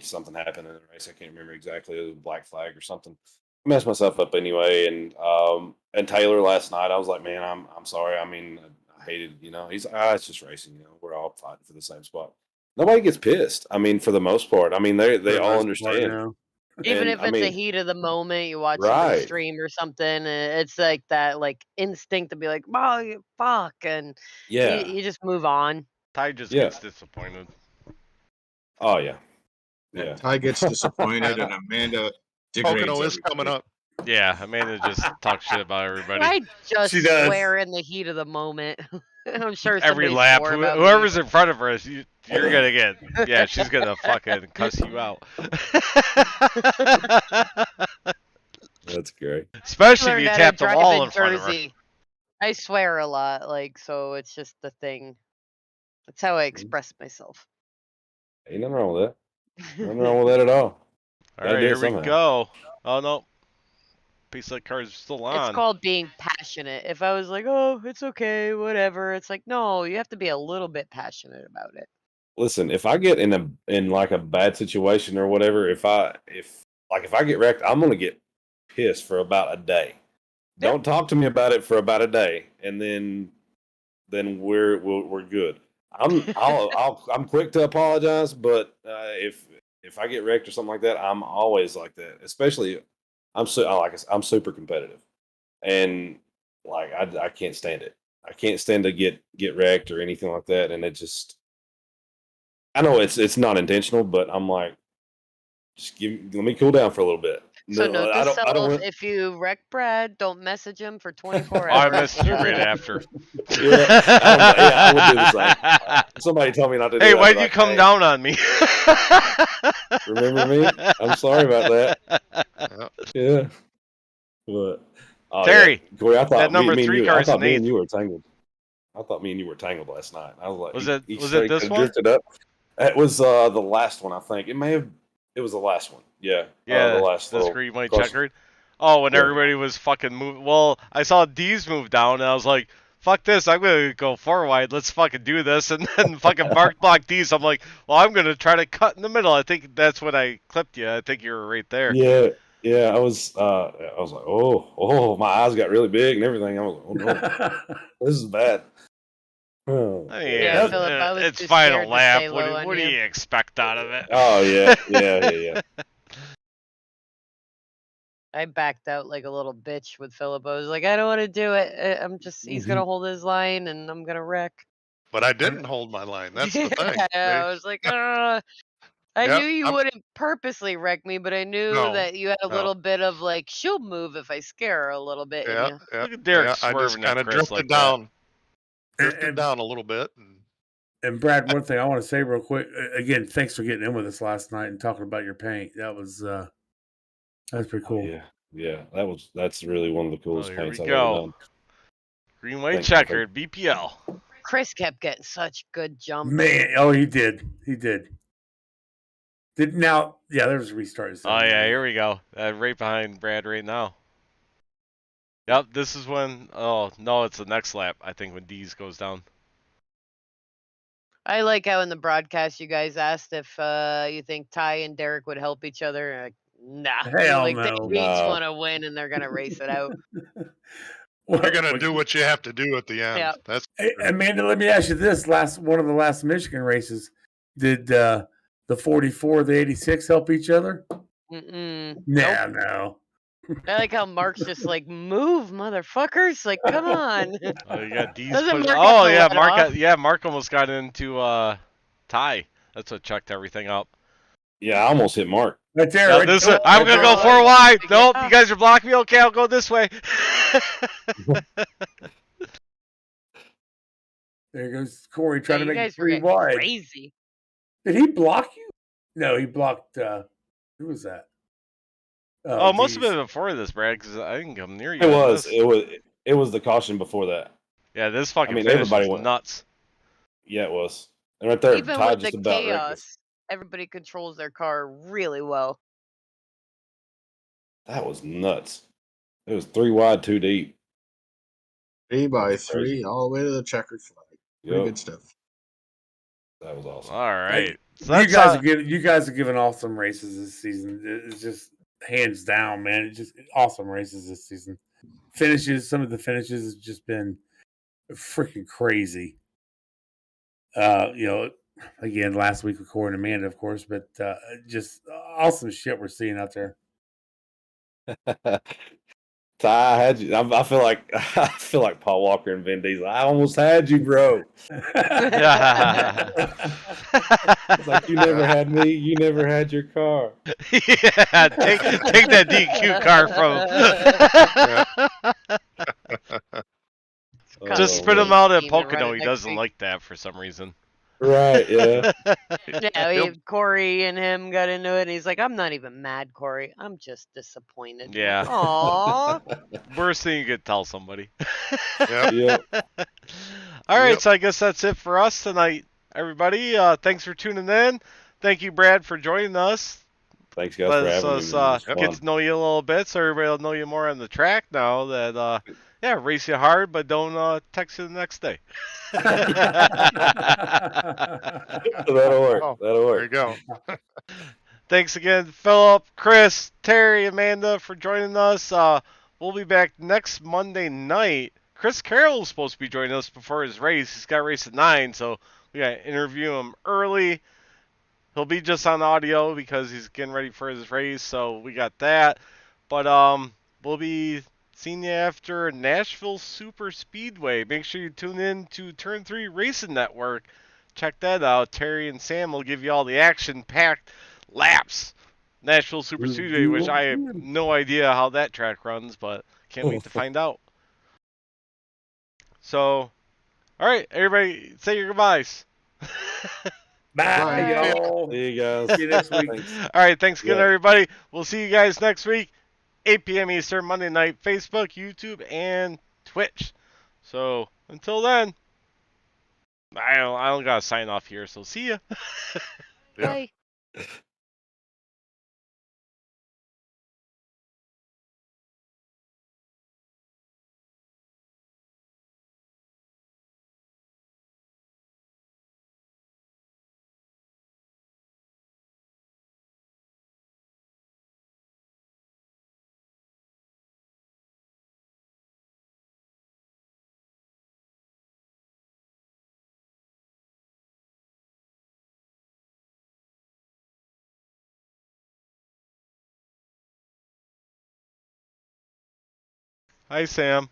Something happened in the race. I can't remember exactly. It was a black flag or something. I messed myself up anyway. And Taylor last night, I was like, man, I'm sorry. I mean, I hated, he's like, it's just racing. We're all fighting for the same spot. Nobody gets pissed. I mean, for the most part. I mean, they all understand. Even And if I it's a mean, heat of the moment, you watch somebody right. stream or something, and it's like that like instinct to be like, "Oh, fuck," and Yeah. you just move on. Ty just Yeah. gets disappointed. Oh yeah. Yeah, Yeah. Ty gets disappointed, and Amanda degrades Pocono is coming everybody. up. Yeah, Amanda just talks shit about everybody. I just She does. swear in the heat of the moment. I'm sure Every somebody lap, swore about me. whoever's in front of her, you're gonna get. Yeah, she's gonna fucking cuss you out. That's great. Especially if Learned you how to tap the drive wall in in front of her. Jersey. I swear a lot, like, so it's just the thing. That's how I express myself. Ain't nothing wrong with that. Nothing wrong with that at all. All Gotta right, do it here we somehow. go. Oh no, piece of card's still It's on. called being passionate. If I was like, "Oh, it's okay, whatever," it's like, no, you have to be a little bit passionate about it. Listen, if I get in like a bad situation or whatever, if I get wrecked, I'm gonna get pissed for about a day. Yep. Don't talk to me about it for about a day, and then we're good. I'm quick to apologize, but if I get wrecked or something like that, I'm always like that. Especially, I'm super competitive, and like I can't stand it. I can't stand to get wrecked or anything like that, and it just. I know it's not intentional, but I'm like, just let me cool down for a little bit. So No, note I to don't self: want. if you wreck Brad, don't message him for 24 I hours. messaged you right after. I would do the same. Somebody told me not to do Hey, that. why'd but you like, come hey, down on me? remember me? I'm sorry about that. Yeah, but Terry, yeah. Corey, I that thought number me and 3 you. I car's thought an me and eighth. you were tangled. I thought me and you were tangled last night. I was like, Was each it straight this could've one? drifted up. It was the last one, I think. It was the last one. Yeah. The Yeah, last the little screen white cross. checkered. Oh, when Yeah. everybody was fucking moving. Well, I saw D's move down, and I was like, fuck this, I'm gonna go 4 wide, let's fucking do this. And then fucking Mark blocked D's. I'm like, well, I'm gonna try to cut in the middle. I think that's when I clipped you. I think you were right there. Yeah. Yeah. I was like, oh, my eyes got really big and everything. I was like, oh no, this is bad. Oh, I mean, Yeah, Philip, I was it's too final scared to lap. stay low on What do you. you expect out of it? Oh yeah. I backed out like a little bitch with Philip. I was like, I don't want to do it. He's gonna hold his line, and I'm gonna wreck. But I didn't hold my line. That's the thing. I was like, I Yep, knew you wouldn't purposely wreck me, but I knew No, that you had a no. little bit of like, she'll move if I scare her a little bit in Yeah, you. yeah. Look at Derek yeah, I just swerving kind at of Chris drifted like down. And- Drifted and- down a little bit. And Brad, one thing I want to say real quick. Again, thanks for getting in with us last night and talking about your paint. That was pretty cool. Yeah. That's really one of the that. coolest Oh, here we paints I've ever go. done. Green white Thank you. checkered BPL. Chris kept getting such good jumps. Man, he did. Now, there's a restart. Oh yeah, here we go. Right behind Brad right now. Yep, this is when. Oh no, it's the next lap. I think when D's goes down. I like how in the broadcast you guys asked if you think Ty and Derek would help each other. Like, nah, Hell like no. they each No. want to win and they're gonna race it out. You're gonna do what you have to do at the end. Yeah. That's Hey, Amanda, let me ask you this: one of the last Michigan races, did the 44, the 86 help each other? Mm-mm. Nah, Nope. no. I like how Mark's just like, move, motherfuckers! Like, come on. Oh, you got D's. Doesn't Push- Mark oh have to yeah, let off? Mark almost got into Ty. That's what checked everything up. Yeah, I almost hit Mark. Right there. Yeah, right this there. I'm gonna go there. 4 wide. Yeah. Nope, you guys are blocking me. Okay, I'll go this way. There goes Corey Yeah, trying to you make it guys were 3 getting wide. crazy. Did he block you? No, he blocked. Who was that? Oh, it must have geez. been before this, Brad, because I didn't come near you. It on was. this. It was the caution before that. Yeah, this fucking mean, finish everybody is went. nuts. Yeah, it was. And right there, Even Ty with just the about wrecked us. chaos, everybody controls their car really well. That was nuts. It was 3 wide, 2 deep. 3 by That's crazy. 3, all the way to the checkered flag. Pretty Yep. good stuff. That was awesome. All right. So You that's you guys are giving awesome races this season. It's just hands down, man. It's just awesome races this season. Some of the finishes has just been freaking crazy. Again, last week with Corey and Amanda, of course, but just awesome shit we're seeing out there. Ty, I had you. I feel like Paul Walker and Vin Diesel. I almost had you, bro. It's like you never had me. You never had your car. Yeah, take that DQ car from. Just spit him out at Pocono. He doesn't like that for some reason. Right, yeah. Yeah, Corey and him got into it, and he's like, I'm not even mad, Corey. I'm just disappointed. Yeah. Aww. Worst thing you could tell somebody. Yep. All right, so I guess that's it for us tonight, everybody. Thanks for tuning in. Thank you, Brad, for joining us. Thanks, guys, for having me. Get to know you a little bit, so everybody will know you more on the track now. That race you hard, but don't text you the next day. That'll work. That'll work. There you go. Thanks again, Philip, Chris, Terry, Amanda, for joining us. We'll be back next Monday night. Chris Carroll is supposed to be joining us before his race. He's got a race at 9, so we got to interview him early. He'll be just on audio because he's getting ready for his race, so we got that. But we'll be seeing you after Nashville Super Speedway. Make sure you tune in to Turn 3 Racing Network. Check that out. Terry and Sam will give you all the action-packed laps. Nashville Super Speedway, which I have no idea how that track runs, but can't wait to find out. So, all right, everybody, say your goodbyes. Bye, y'all. See you guys. See you next week. All right, thanks again, everybody. We'll see you guys next week, 8 p.m. Eastern, Monday night, Facebook, YouTube, and Twitch. So, until then, I don't got to sign off here, so see ya. Bye. Hi, Sam.